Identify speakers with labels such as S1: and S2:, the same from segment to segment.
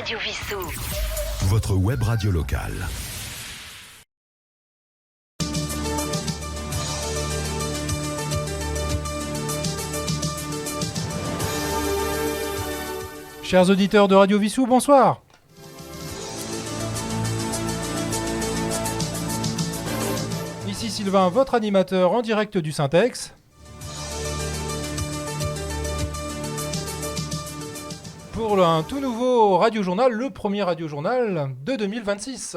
S1: Radio Vissou.
S2: Votre web radio locale.
S3: Chers auditeurs de Radio Vissou, bonsoir. Ici Sylvain, votre animateur en direct du Syntex. Pour un tout nouveau radio-journal, le premier radio-journal de 2026.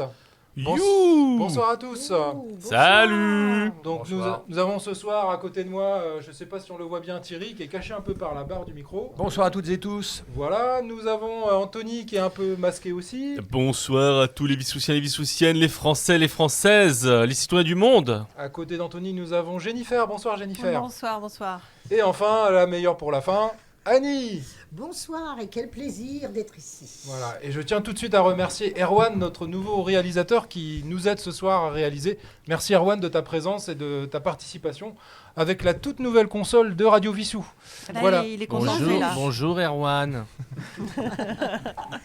S3: Bonsoir à tous.
S4: Salut.
S3: Donc nous avons ce soir à côté de moi, je ne sais pas si on le voit bien, Thierry qui est caché un peu par la barre du micro.
S5: Bonsoir à toutes et tous.
S3: Voilà, nous avons Anthony qui est un peu masqué aussi.
S4: Bonsoir à tous les Vissoussiens, les Vissoussiennes, les Français, les Françaises, les citoyens du monde.
S3: À côté d'Anthony, nous avons Jennifer. Bonsoir Jennifer.
S6: Bonsoir.
S3: Et enfin, la meilleure pour la fin, Annie.
S7: Bonsoir et quel plaisir d'être ici.
S3: Voilà, et je tiens tout de suite à remercier Erwan, notre nouveau réalisateur qui nous aide ce soir à réaliser. Merci Erwan de ta présence et de ta participation avec la toute nouvelle console de Radio Vissou.
S6: Là,
S3: Voilà.
S6: il est concentré là.
S4: Bonjour Erwan.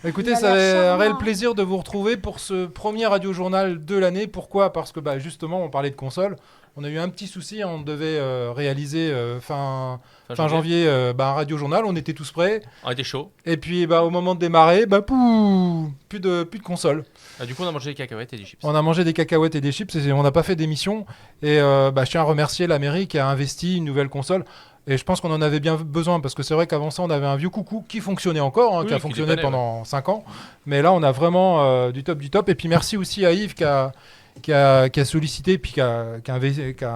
S3: Écoutez,
S7: Il a
S3: ça
S7: l'air
S3: fait un
S7: charmant.
S3: réel plaisir de vous retrouver pour ce premier radio-journal de l'année. Pourquoi ? Parce que justement, on parlait de console. On a eu un petit souci, on devait réaliser fin janvier un radio-journal, on était tous prêts.
S4: On était chaud.
S3: Et puis au moment de démarrer, plus de console.
S4: Du coup, on a mangé des cacahuètes et des chips.
S3: On a mangé des cacahuètes et des chips et on n'a pas fait d'émission. Et je tiens à remercier la mairie qui a investi une nouvelle console. Et je pense qu'on en avait bien besoin parce que c'est vrai qu'avant ça, on avait un vieux coucou qui fonctionnait encore, qui a fonctionné pendant 5 ans. Mais là, on a vraiment du top. Et puis merci aussi à Yves qui a sollicité puis qui a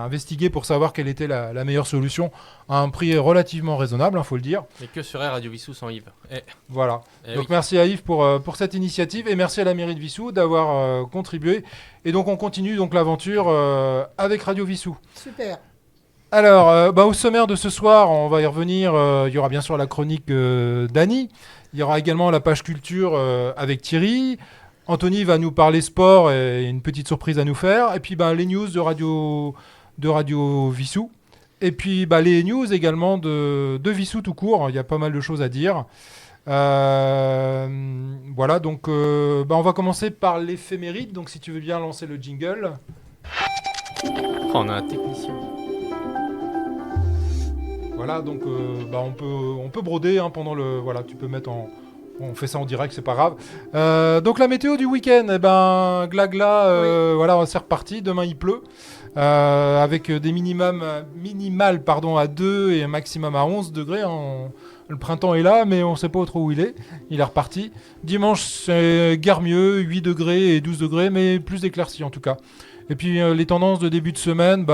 S3: investigué pour savoir quelle était la meilleure solution à un prix relativement raisonnable, faut le dire.
S4: Mais que serait Radio Vissou sans Yves ?
S3: Voilà. Donc merci à Yves pour cette initiative et merci à la mairie de Vissou d'avoir contribué. Et donc on continue donc l'aventure avec Radio Vissou.
S7: Super.
S3: Alors, au sommaire de ce soir, on va y revenir. Il y aura bien sûr la chronique d'Annie. Il y aura également la page culture avec Thierry. Anthony va nous parler sport et une petite surprise à nous faire. Et puis les news de Radio Vissou. Et puis les news également de Vissou tout court. Il y a pas mal de choses à dire. Voilà, donc on va commencer par l'éphéméride. Donc si tu veux bien lancer le jingle.
S4: On a un technicien.
S3: Voilà, donc on peut broder pendant le... Voilà, tu peux mettre en... On fait ça en direct, c'est pas grave. Donc la météo du week-end, glagla, voilà, c'est reparti. Demain il pleut, avec des minimales à 2 et un maximum à 11 degrés. Le printemps est là, mais on sait pas trop où il est. Il est reparti. Dimanche c'est guère mieux, 8 degrés et 12 degrés, mais plus éclairci en tout cas. Et puis les tendances de début de semaine,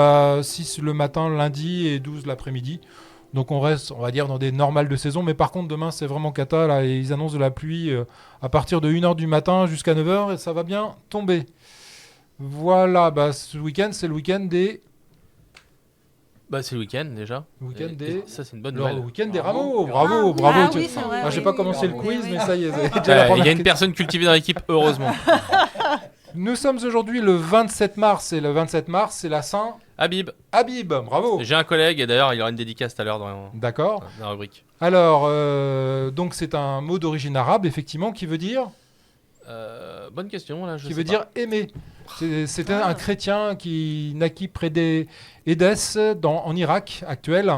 S3: 6 le matin, lundi et 12 l'après-midi. Donc on reste, on va dire, dans des normales de saison. Mais par contre, demain, c'est vraiment cata. Là, et ils annoncent de la pluie à partir de 1h du matin jusqu'à 9h. Et ça va bien tomber. Voilà, ce week-end, c'est le week-end des...
S4: C'est le week-end déjà. Ça, c'est une bonne nouvelle.
S3: Le week-end des rameaux. Bravo.
S6: Ah oui, c'est vrai,
S3: J'ai pas commencé le quiz, mais ça y est.
S4: Il y a une personne cultivée dans l'équipe, heureusement.
S3: Nous sommes aujourd'hui le 27 mars. Et le 27 mars, c'est la Saint...
S4: Habib,
S3: bravo.
S4: j'ai un collègue et d'ailleurs, il y aura une dédicace tout à l'heure dans la rubrique.
S3: Alors, donc c'est un mot d'origine arabe, effectivement, qui veut dire...
S4: Bonne question, là.
S3: Qui veut dire aimer. C'était un chrétien qui naquit près d'Édesse, en Irak actuel,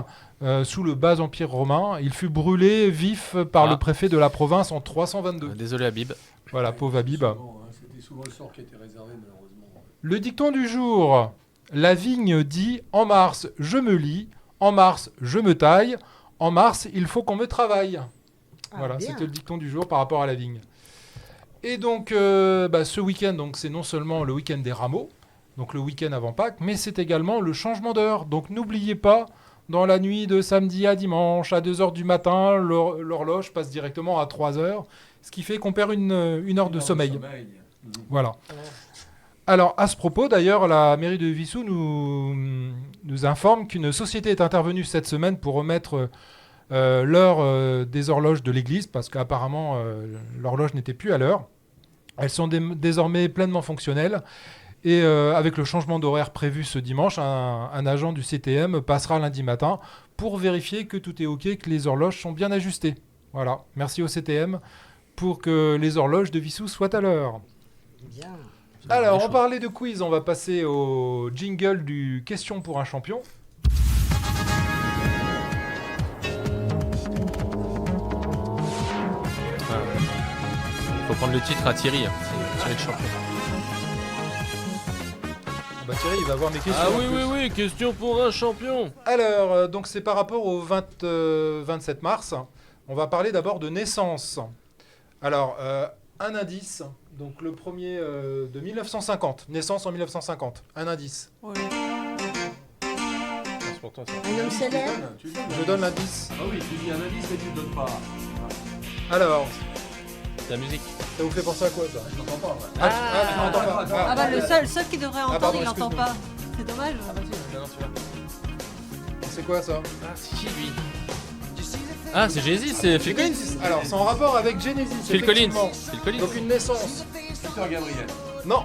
S3: sous le bas empire romain. Il fut brûlé vif par le préfet de la province en 322.
S4: Désolé Habib.
S3: Voilà, pauvre Habib.
S5: C'était souvent le sort qui était réservé, malheureusement.
S3: Le dicton du jour. La vigne dit « En mars, je me lie. En mars, je me taille. En mars, il faut qu'on me travaille. » Voilà,
S7: bien.
S3: c'était le dicton du jour par rapport à la vigne. Et donc, ce week-end, donc, c'est non seulement le week-end des rameaux, donc le week-end avant Pâques, mais c'est également le changement d'heure. Donc n'oubliez pas, dans la nuit de samedi à dimanche, à 2h du matin, l'horloge passe directement à 3h, ce qui fait qu'on perd une heure de sommeil. Voilà. Alors, à ce propos, d'ailleurs, la mairie de Vissou nous informe qu'une société est intervenue cette semaine pour remettre l'heure des horloges de l'église, parce qu'apparemment, l'horloge n'était plus à l'heure. Elles sont désormais pleinement fonctionnelles. Et avec le changement d'horaire prévu ce dimanche, un agent du CTM passera lundi matin pour vérifier que tout est OK, que les horloges sont bien ajustées. Voilà, merci au CTM pour que les horloges de Vissou soient à l'heure.
S7: Bien.
S3: Alors, on parlait de quiz, on va passer au jingle du question pour un champion.
S4: Faut prendre le titre à Thierry. Thierry le champion.
S3: Bah Thierry, il va voir mes questions.
S4: Ah
S3: en
S4: oui,
S3: plus.
S4: oui, oui, question pour un champion.
S3: Alors, donc c'est par rapport au 27 mars. On va parler d'abord de naissance. Alors, un indice. Donc le premier de 1950. Naissance en 1950. Un indice.
S6: Oui.
S4: C'est pour toi, ça.
S7: Un homme célèbre.
S3: Je donne l'indice.
S5: Ah oui, tu dis un indice mais tu ne donnes pas.
S3: Alors,
S4: La musique.
S3: ça vous fait penser à quoi ça?
S5: Je n'entends pas.
S3: Tu n'entends pas.
S6: Ah bah le seul qui devrait entendre,
S3: pardon,
S6: il n'entend
S3: excuse-moi.
S6: pas. C'est dommage.
S3: C'est quoi ça?
S4: Ah, c'est qui lui? Ah, c'est Jay-Z, c'est Phil Collins.
S3: Alors, c'est en rapport avec Genesis.
S4: Phil Collins.
S3: effectivement.
S4: Phil Collins.
S3: Donc une naissance.
S5: Peter Gabriel.
S3: Non.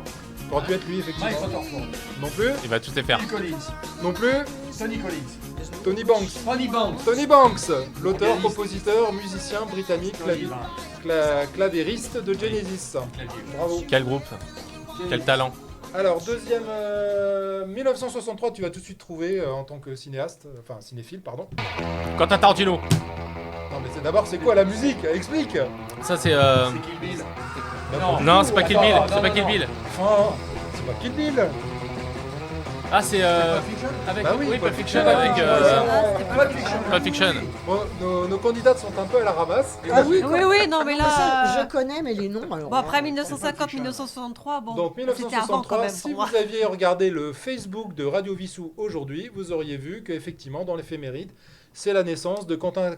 S3: Ça aurait pu être lui, effectivement.
S5: Mike Rutherford.
S3: Non plus.
S4: Il va tout les faire.
S5: Phil Collins.
S3: Non plus.
S5: Tony Collins.
S3: Tony Banks.
S5: Tony Banks.
S3: Tony Banks, l'auteur,
S5: Organiste.
S3: compositeur, musicien britannique,
S5: Tony Banks.
S3: clavériste de Genesis. Bravo.
S4: Quel groupe? Quel talent?
S3: Alors, deuxième, 1963, tu vas tout de suite trouver en tant que cinéaste, enfin cinéphile, pardon.
S4: Quentin Tarantino.
S3: Non, mais d'abord, c'est quoi la musique? Explique.
S4: Ça, c'est.
S5: C'est Kill Bill.
S4: Non, c'est pas Kill Bill.
S5: Attends,
S4: C'est pas
S5: non,
S4: Kill
S5: non.
S4: Bill.
S3: Enfin, c'est pas Kill Bill.
S4: Ah, c'est. Avec.
S3: Bah oui,
S4: Oui,
S3: Pulp
S4: Pulp Fiction
S3: Fiction,
S4: avec.
S3: Pulp Fiction.
S4: Pulp Fiction.
S3: Bon, nos candidates sont un peu à la ramasse.
S7: Ah oui,
S6: Oui, non, mais
S7: ça,
S6: là.
S7: je connais, mais les noms, alors.
S6: Bon, après
S7: hein.
S6: 1950, 1963, bon.
S3: Donc
S6: C'était avant quand
S3: 1963,
S6: même.
S3: si
S6: pour moi.
S3: vous aviez regardé le Facebook de Radio Vissou aujourd'hui, vous auriez vu qu'effectivement, dans l'éphéméride, c'est la naissance de Quentin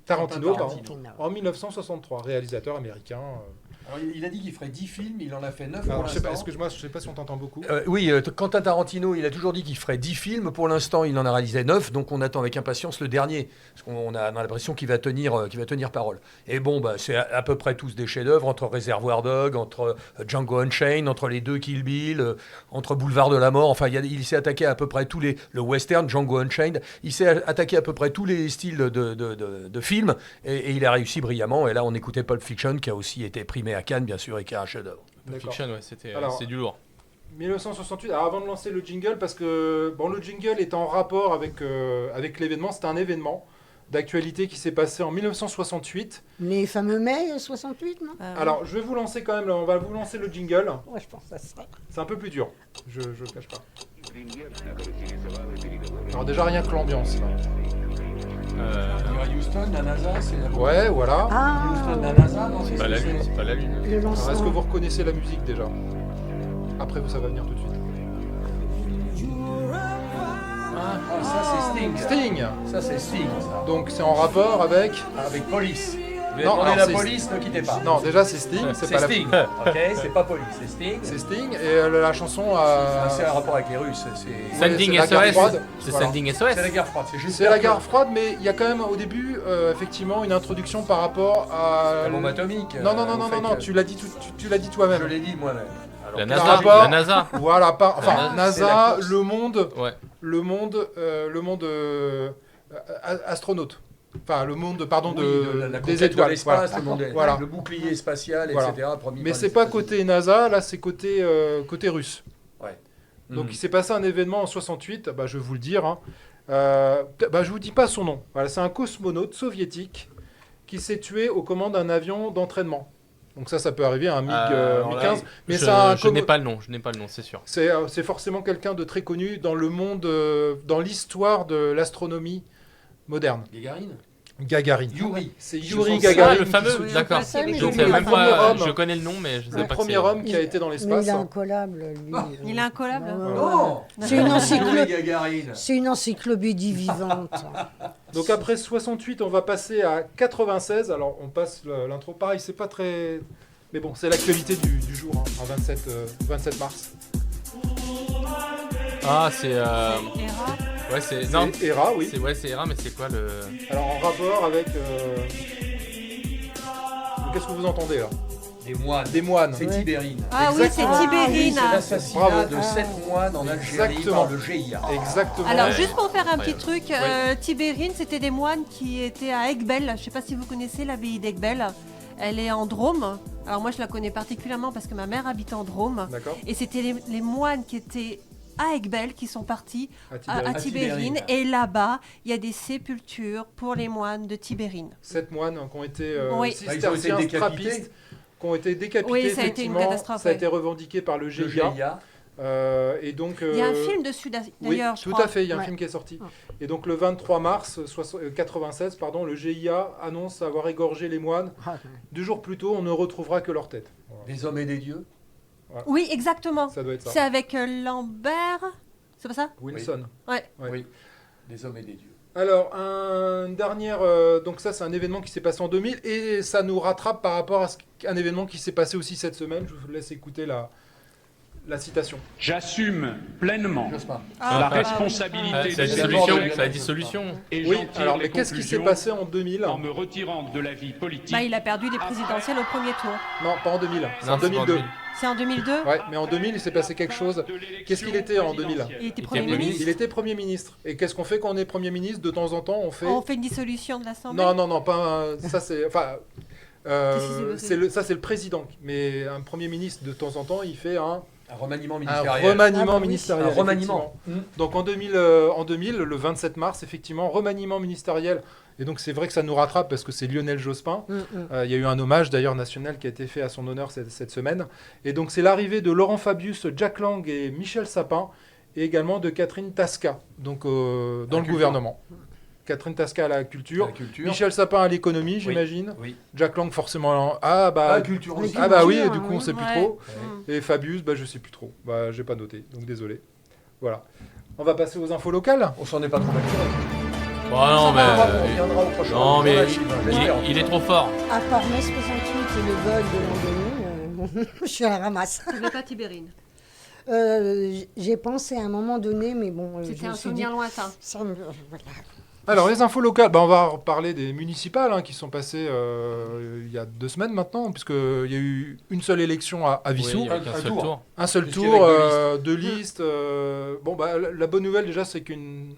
S3: Tarantino,
S5: Quentin
S3: pardon,
S7: Tarantino.
S3: en 1963, réalisateur américain.
S5: Alors, il a dit qu'il ferait 10 films, il en a fait 9
S3: Alors,
S5: pour
S3: je sais pas,
S5: l'instant.
S3: excuse-moi, je sais pas si on t'entend beaucoup.
S1: Oui, Quentin Tarantino, il a toujours dit qu'il ferait 10 films. Pour l'instant, il en a réalisé 9, donc on attend avec impatience le dernier. Parce qu'on a l'impression qu'il va tenir parole. Et bon, bah, c'est à peu près tous des chefs-d'œuvre, entre Reservoir Dog, entre Django Unchained, entre les deux Kill Bill, entre Boulevard de la Mort. Enfin, il s'est attaqué à peu près tous les... Le western, Django Unchained. Il s'est attaqué à peu près tous les styles de films. Et il a réussi brillamment. Et là, on écoutait Pulp Fiction, qui a aussi été primé à Cannes, bien sûr, et qui est un chef-d'œuvre.
S4: Pulp
S3: D'accord.
S4: Fiction, ouais, c'était.
S3: Alors-
S4: C'est du lourd.
S3: 1968, alors avant de lancer le jingle, parce que bon, le jingle est en rapport avec l'événement, c'était un événement d'actualité qui s'est passé en 1968.
S7: Les fameux mai 68, non?
S3: Alors, je vais vous lancer quand même, on va vous lancer le jingle.
S7: Ouais, je pense que ça serait.
S3: C'est un peu plus dur, je le cache pas. Alors déjà, rien que l'ambiance, là.
S5: Il y aura Houston, la NASA, c'est la
S3: Ouais, voilà.
S7: Ah,
S5: Houston, la NASA, non, c'est
S4: Pas la
S5: c'est-
S4: lune, c'est pas la lune.
S7: le
S3: Alors, est-ce que
S7: lancement.
S3: vous reconnaissez la musique déjà? Après, ça va venir tout de suite.
S5: Ah, ça c'est Sting.
S3: Sting.
S5: Ça c'est Sting, ça.
S3: Donc c'est en rapport avec...
S5: Avec Police. Vous
S3: Non,
S5: demandé
S3: alors,
S5: la
S3: c'est-
S5: police, ne quittez pas.
S3: Non, déjà c'est Sting, c'est
S5: C'est
S3: pas
S5: Sting. Ok, c'est pas Police, c'est Sting.
S3: C'est Sting, et la chanson
S5: C'est un rapport avec les Russes. C'est
S4: Sending
S3: c'est la guerre
S4: SOS.
S3: froide.
S4: C'est
S3: Voilà.
S4: Sending SOS.
S5: c'est la guerre froide. C'est juste
S3: C'est la guerre froide, mais il y a quand même au début, effectivement, une introduction par rapport à...
S5: la bombe atomique.
S3: Non, non, non,
S5: au
S3: non,
S5: fait
S3: non, non,
S5: que-
S3: tu l'as dit, tu l'as dit toi-même.
S5: Je l'ai dit moi-même.
S4: La
S3: par
S4: NASA.
S3: rapport-
S4: La NASA.
S3: Voilà, pas, enfin,
S4: Ah,
S5: c'est la
S3: NASA,
S5: course.
S3: le monde,
S4: Ouais.
S3: le monde astronaute. Enfin, le monde, pardon,
S5: Oui,
S3: de,
S5: la
S3: des
S5: conquête
S3: étoiles.
S5: de l'espace,
S3: voilà.
S5: le monde,
S3: Voilà.
S5: le bouclier spatial,
S3: Voilà.
S5: etc. promis
S3: Mais
S5: par
S3: c'est
S5: les
S3: pas
S5: États-Unis.
S3: côté NASA, là, c'est côté russe. Donc
S5: Mhm.
S3: il s'est passé un événement en 68, bah, je vais vous le dire. Hein. Je vous dis pas son nom. Voilà, c'est un cosmonaute soviétique qui s'est tué aux commandes d'un avion d'entraînement. Donc ça peut arriver à un
S5: alors là,
S3: MiG-15. Mais
S4: je
S3: c'est un
S4: je n'ai pas le nom, c'est sûr.
S3: c'est forcément quelqu'un de très connu dans le monde, dans l'histoire de l'astronomie moderne.
S5: Gagarine.
S3: Gagarin.
S5: Yuri.
S3: C'est
S5: Je
S3: Yuri
S5: pense-
S3: Gagarin.
S4: Ah, le fameux,
S6: Oui,
S4: d'accord.
S6: je sais, mais
S4: Je
S6: je
S4: ne
S6: l'ai
S4: sais
S6: pas
S4: même
S6: vu.
S4: pas,
S3: Homme.
S4: je connais le nom, mais je ne sais
S3: Le
S4: pas que
S3: premier
S4: c'est-
S3: homme qui a été dans
S7: Mais
S3: l'espace.
S7: il est incollable, lui.
S6: Il est incollable.
S5: Non.
S7: C'est une
S5: Yuri
S7: encyclopédie.
S5: Gagarine.
S7: C'est une encyclopédie vivante.
S3: Donc après 68, on va passer à 96. Alors on passe l'intro. Pareil, c'est pas très... Mais bon, c'est l'actualité du jour, hein, en 27 mars.
S4: Ah, c'est.
S6: Era.
S4: Ouais, c'est. Non.
S3: C'est Hera, oui.
S4: C'est Hera, mais c'est quoi le.
S3: Alors en rapport avec... Qu'est-ce que vous entendez là?
S5: Des moines.
S3: Des moines.
S5: C'est Tibérine.
S6: Ah oui, c'est
S3: Exactement.
S5: C'est
S6: Tibérine.
S5: l'assassinat
S3: Bravo.
S5: de 7 moines en Algérie
S3: Exactement.
S5: par le GIA.
S3: Exactement.
S6: Alors,
S4: Ouais.
S6: juste pour faire un petit
S4: Incroyable.
S6: truc, Tibérine, c'était des moines qui étaient à Aiguebel. Je ne sais pas si vous connaissez l'abbaye d'Aiguebel. Elle est en Drôme. Alors moi, je la connais particulièrement parce que ma mère habite en Drôme.
S3: D'accord.
S6: Et c'était les moines qui étaient à Aiguebelle qui sont partis à
S3: À
S6: Tibérine. Et là-bas, il y a des sépultures pour les moines de Tibérine.
S3: 7 moines qui ont été
S6: Oui.
S3: cisterciens
S1: Ils ont été
S3: trappistes, qui ont été décapités.
S6: Oui, ça a été une
S3: effectivement.
S6: catastrophe,
S3: Ça a
S6: ouais.
S3: été revendiqué par le
S1: Le
S3: GIA.
S1: GIA.
S3: Et donc,
S6: Il y a un film dessus d'ailleurs, je
S3: tout
S6: crois.
S3: à fait, il y a un
S7: Ouais.
S3: film qui est sorti.
S6: Ouais.
S3: Et donc le 23 mars 96, le GIA annonce avoir égorgé les moines.
S7: Ah,
S3: 2 jours plus tôt, on ne retrouvera que leur tête. Voilà.
S1: Des hommes et des dieux.
S6: Oui, exactement.
S3: Ça doit être
S6: C'est
S3: ça.
S6: avec Lambert. C'est pas ça?
S3: Wilson.
S6: Ouais.
S3: Ouais.
S1: Oui. Des hommes et des dieux.
S3: Alors, un dernier... donc ça, c'est un événement qui s'est passé en 2000 et ça nous rattrape par rapport à un événement qui s'est passé aussi cette semaine. Je vous laisse écouter la citation.
S5: J'assume pleinement
S1: Jospin.
S5: la
S6: oui.
S5: responsabilité
S4: C'est la
S5: de
S4: dissolution.
S1: c'est-
S4: C'est la dissolution.
S5: et
S3: Oui,
S5: j'en tire
S3: alors,
S5: les
S3: mais qu'est-ce qui s'est
S5: conclusions
S3: passé en 2000
S5: en me retirant de la vie politique.
S6: Bah, il a perdu les présidentielles au premier tour.
S3: Non, pas en 2000, c'est
S4: Non,
S3: en
S4: c'est pas
S3: 2002.
S6: C'est en 2002?
S3: Ouais, mais en 2000, il s'est passé quelque chose. Qu'est-ce qu'il était en 2000?
S6: Il était
S4: Il
S6: Premier
S4: était
S6: ministre.
S3: Il était Premier ministre. Et qu'est-ce qu'on fait quand on est Premier ministre? De temps en temps, on fait...
S6: On fait une dissolution de l'Assemblée?
S3: Non, pas ça c'est... Enfin,
S6: Qu'est-ce qui s'est passé
S3: ça c'est le président. Mais un Premier ministre, de temps en temps, il fait un
S1: remaniement
S3: Un
S1: ministériel.
S3: remaniement
S7: Ah bah oui.
S3: ministériel.
S1: Un remaniement.
S3: effectivement. Donc en 2000, le 27 mars, effectivement, remaniement ministériel. Et donc c'est vrai que ça nous rattrape parce que c'est Lionel Jospin. Il y a eu un hommage d'ailleurs national qui a été fait à son honneur cette semaine. Et donc c'est l'arrivée de Laurent Fabius, Jack Lang et Michel Sapin, et également de Catherine Tasca, donc dans le
S1: culture.
S3: gouvernement. Catherine Tasca à la culture.
S1: La culture.
S3: Michel Sapin à l'économie, j'imagine.
S1: Oui.
S3: Jack Lang forcément. Ah bah.
S1: La culture aussi.
S3: Ah bah oui, et
S7: culture,
S3: du coup on sait plus
S6: ouais.
S3: trop.
S6: Mm.
S3: Et Fabius, bah je sais plus trop. Bah j'ai pas noté, donc désolé. Voilà. On va passer aux infos locales.
S1: On s'en est pas trop mal tiré.
S4: Bon, non,
S1: On
S4: mais.
S1: reviendra au prochain.
S4: Non, mais
S1: J'espère.
S4: il est trop fort.
S7: À part mai 68 et le vol de l'an 2000, je suis à la ramasse.
S6: Tu veux pas Tibérine?
S7: J'ai pensé à un moment donné, mais bon, je
S6: C'était
S7: me
S6: un
S7: suis dit,
S6: souvenir lointain.
S7: ça me- voilà.
S3: Alors les infos locales, bah, on va reparler des municipales qui sont passées il y a 2 semaines maintenant, puisqu'il y a eu une seule élection à
S4: Oui,
S3: Vissou.
S4: il y a qu'un
S1: un
S4: seul
S1: tour.
S4: tour.
S3: Un seul
S1: Puisqu'il y
S3: tour,
S1: avait
S3: 2 listes. Bon, bah, la bonne nouvelle déjà, c'est qu'une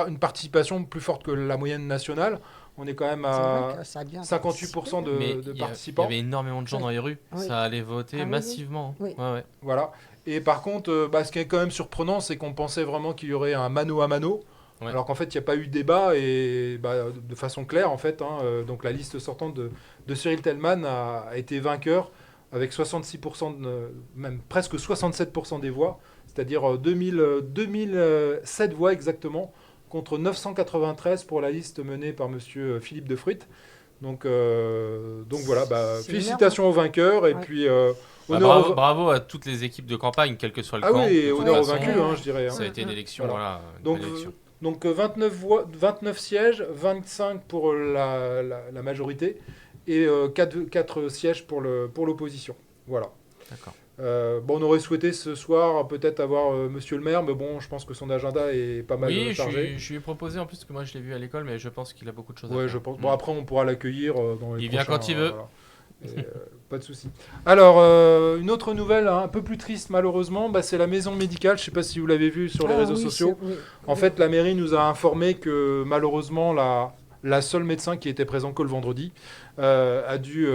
S3: une participation plus forte que la moyenne nationale. On est quand même
S7: C'est
S3: à
S7: vrai que ça a bien
S3: 58%
S4: Mais
S3: de
S4: il y
S3: participants.
S4: avait énormément de gens dans les rues.
S7: Oui.
S4: Ça allait voter
S7: Ah oui, oui.
S4: massivement.
S7: Oui.
S4: Ouais, ouais.
S3: Voilà. Et par contre, ce qui est quand même surprenant, c'est qu'on pensait vraiment qu'il y aurait un mano à mano.
S4: Ouais.
S3: Alors qu'en fait, il n'y a pas eu de débat et de façon claire, en fait. Donc la liste sortante de Cyril Tellman a été vainqueur avec 66%, même presque 67% des voix, c'est-à-dire 2007 voix exactement, contre 993 pour la liste menée par monsieur Philippe de Fruit. Donc voilà,
S7: C'est
S3: félicitations aux vainqueurs et
S7: Ouais.
S3: puis
S4: Bah,
S3: honneur aux...
S4: bravo à toutes les équipes de campagne, quel que soit le
S3: Ah
S4: camp.
S3: oui, et
S4: De toute
S3: honneur aux
S4: façon,
S3: vaincus, je dirais.
S4: Ça a été une élection,
S3: Voilà.
S4: voilà. une
S3: Donc,
S4: bonne élection.
S3: 29 sièges, 25 pour la majorité et 4 sièges pour l'opposition. Voilà.
S4: D'accord.
S3: On aurait souhaité ce soir peut-être avoir monsieur le maire, mais bon, je pense que son agenda est pas mal
S4: Oui,
S3: chargé.
S4: je lui ai proposé en plus que moi je l'ai vu à l'école, mais je pense qu'il a beaucoup de choses à
S3: Ouais,
S4: faire.
S3: je pense. Bon, après, on pourra l'accueillir dans les
S4: Il vient
S3: prochains,
S4: quand il veut.
S3: voilà. Et, pas de souci. Alors, une autre nouvelle un peu plus triste malheureusement, c'est la maison médicale. Je sais pas si vous l'avez vu sur les
S7: Ah
S3: réseaux
S7: oui,
S3: sociaux.
S7: c'est- oui.
S3: En fait, la mairie nous a informé que malheureusement, la seule médecin qui était présent que le vendredi a dû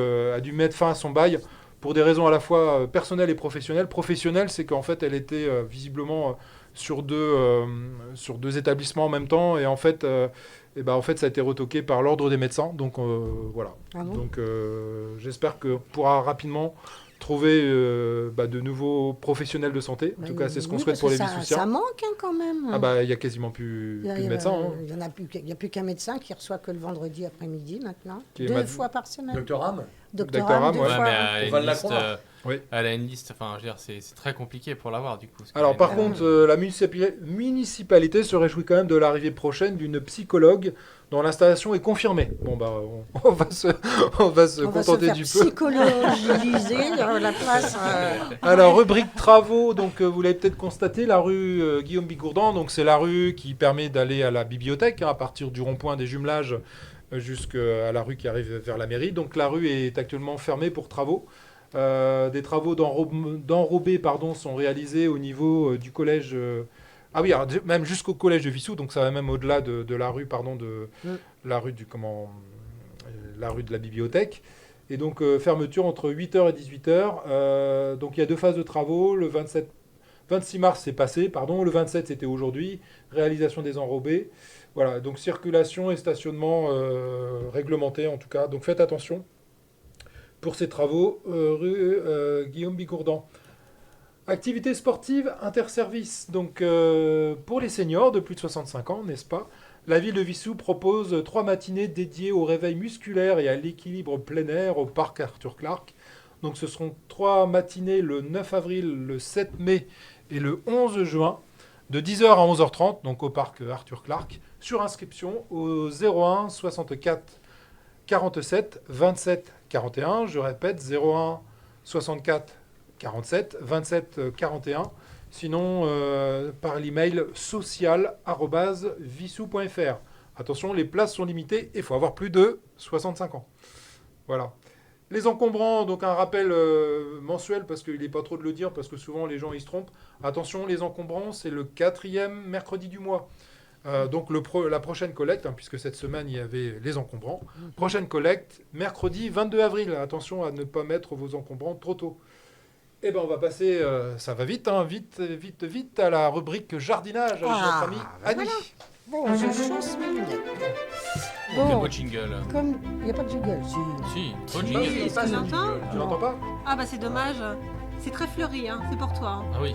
S3: mettre fin à son bail pour des raisons à la fois personnelles et professionnelles. Professionnelle, c'est qu'en fait, elle était visiblement sur deux établissements en même temps. Et en fait, ça a été retoqué par l'ordre des médecins. Donc voilà.
S7: Ah bon
S3: Donc j'espère qu'on pourra rapidement trouver de nouveaux professionnels de santé. En tout cas, c'est ce qu'on
S7: Oui,
S3: souhaite
S7: parce
S3: pour
S7: que
S3: les
S7: ça,
S3: Vice-Souciens.
S7: ça manque quand même.
S3: Il y a quasiment plus
S7: Il y a-
S3: de médecins. hein.
S7: Il n'y a plus qu'un médecin qui reçoit que le vendredi après-midi maintenant.
S3: Qui est
S7: 2
S3: mad-
S7: fois par semaine.
S1: Docteur Ram.
S7: Docteur
S3: Docteur
S7: Ram,
S3: Ram,
S7: 2
S3: ouais.
S4: Ouais,
S7: fois.
S4: mais elle
S1: On
S4: a
S1: va
S4: une
S1: la
S4: liste,
S1: croire.
S3: Oui.
S4: elle a une liste, enfin, je veux dire, c'est très compliqué pour l'avoir du coup. parce que
S3: Alors
S4: elle-
S3: par contre, la municipalité se réjouit quand même de l'arrivée prochaine d'une psychologue dont l'installation est confirmée. Bon on va se
S7: On va se
S3: contenter
S7: faire
S3: du peu.
S7: psychologiser la place.
S3: Alors rubrique travaux, donc vous l'avez peut-être constaté, la rue Guillaume Bigourdan, donc c'est la rue qui permet d'aller à la bibliothèque à partir du rond-point des jumelages jusqu'à la rue qui arrive vers la mairie. Donc la rue est actuellement fermée pour travaux. Des travaux d'enrobés sont réalisés au niveau du collège. Même jusqu'au collège de Vissou, donc ça va même au-delà de la rue, la rue de la bibliothèque. Et donc, fermeture entre 8h et 18h. Donc, il y a 2 phases de travaux. Le 26 mars, c'est passé, pardon. Le 27, c'était aujourd'hui. Réalisation des enrobés. Voilà, donc circulation et stationnement réglementé, en tout cas. Donc, faites attention pour ces travaux. Rue Guillaume Bigourdan. Activité sportive interservice. Donc, pour les seniors de plus de 65 ans, n'est-ce pas? La ville de Wissous propose 3 matinées dédiées au réveil musculaire et à l'équilibre plein air au parc Arthur Clark. Donc ce seront 3 matinées le 9 avril, le 7 mai et le 11 juin, de 10h à 11h30, donc au parc Arthur Clark, sur inscription au 01 64 47 27 41. Je répète, 01 64 47 27 41. Sinon, par l'email social@vissou.fr. Attention, les places sont limitées et il faut avoir plus de 65 ans. Voilà. Les encombrants, donc un rappel mensuel, parce qu'il n'est pas trop de le dire, parce que souvent les gens ils se trompent. Attention, les encombrants, c'est le 4e mercredi du mois. Donc la prochaine collecte, puisque cette semaine il y avait les encombrants. Prochaine collecte, mercredi 22 avril. Attention à ne pas mettre vos encombrants trop tôt. Eh ben on va passer, ça va vite, vite à la rubrique jardinage avec notre amie Annie.
S7: Voilà. Bon, je chasse mes lunettes.
S4: Quel
S7: Bon,
S4: beau jingle.
S7: comme il n'y a pas de jingle, si.
S4: Si, beau
S1: Oui,
S4: jingle.
S1: il passe un
S6: l'entends
S1: jingle.
S3: Tu l'entends pas?
S6: Ah bah c'est dommage. C'est très fleuri, hein. C'est pour toi.
S4: Ah oui.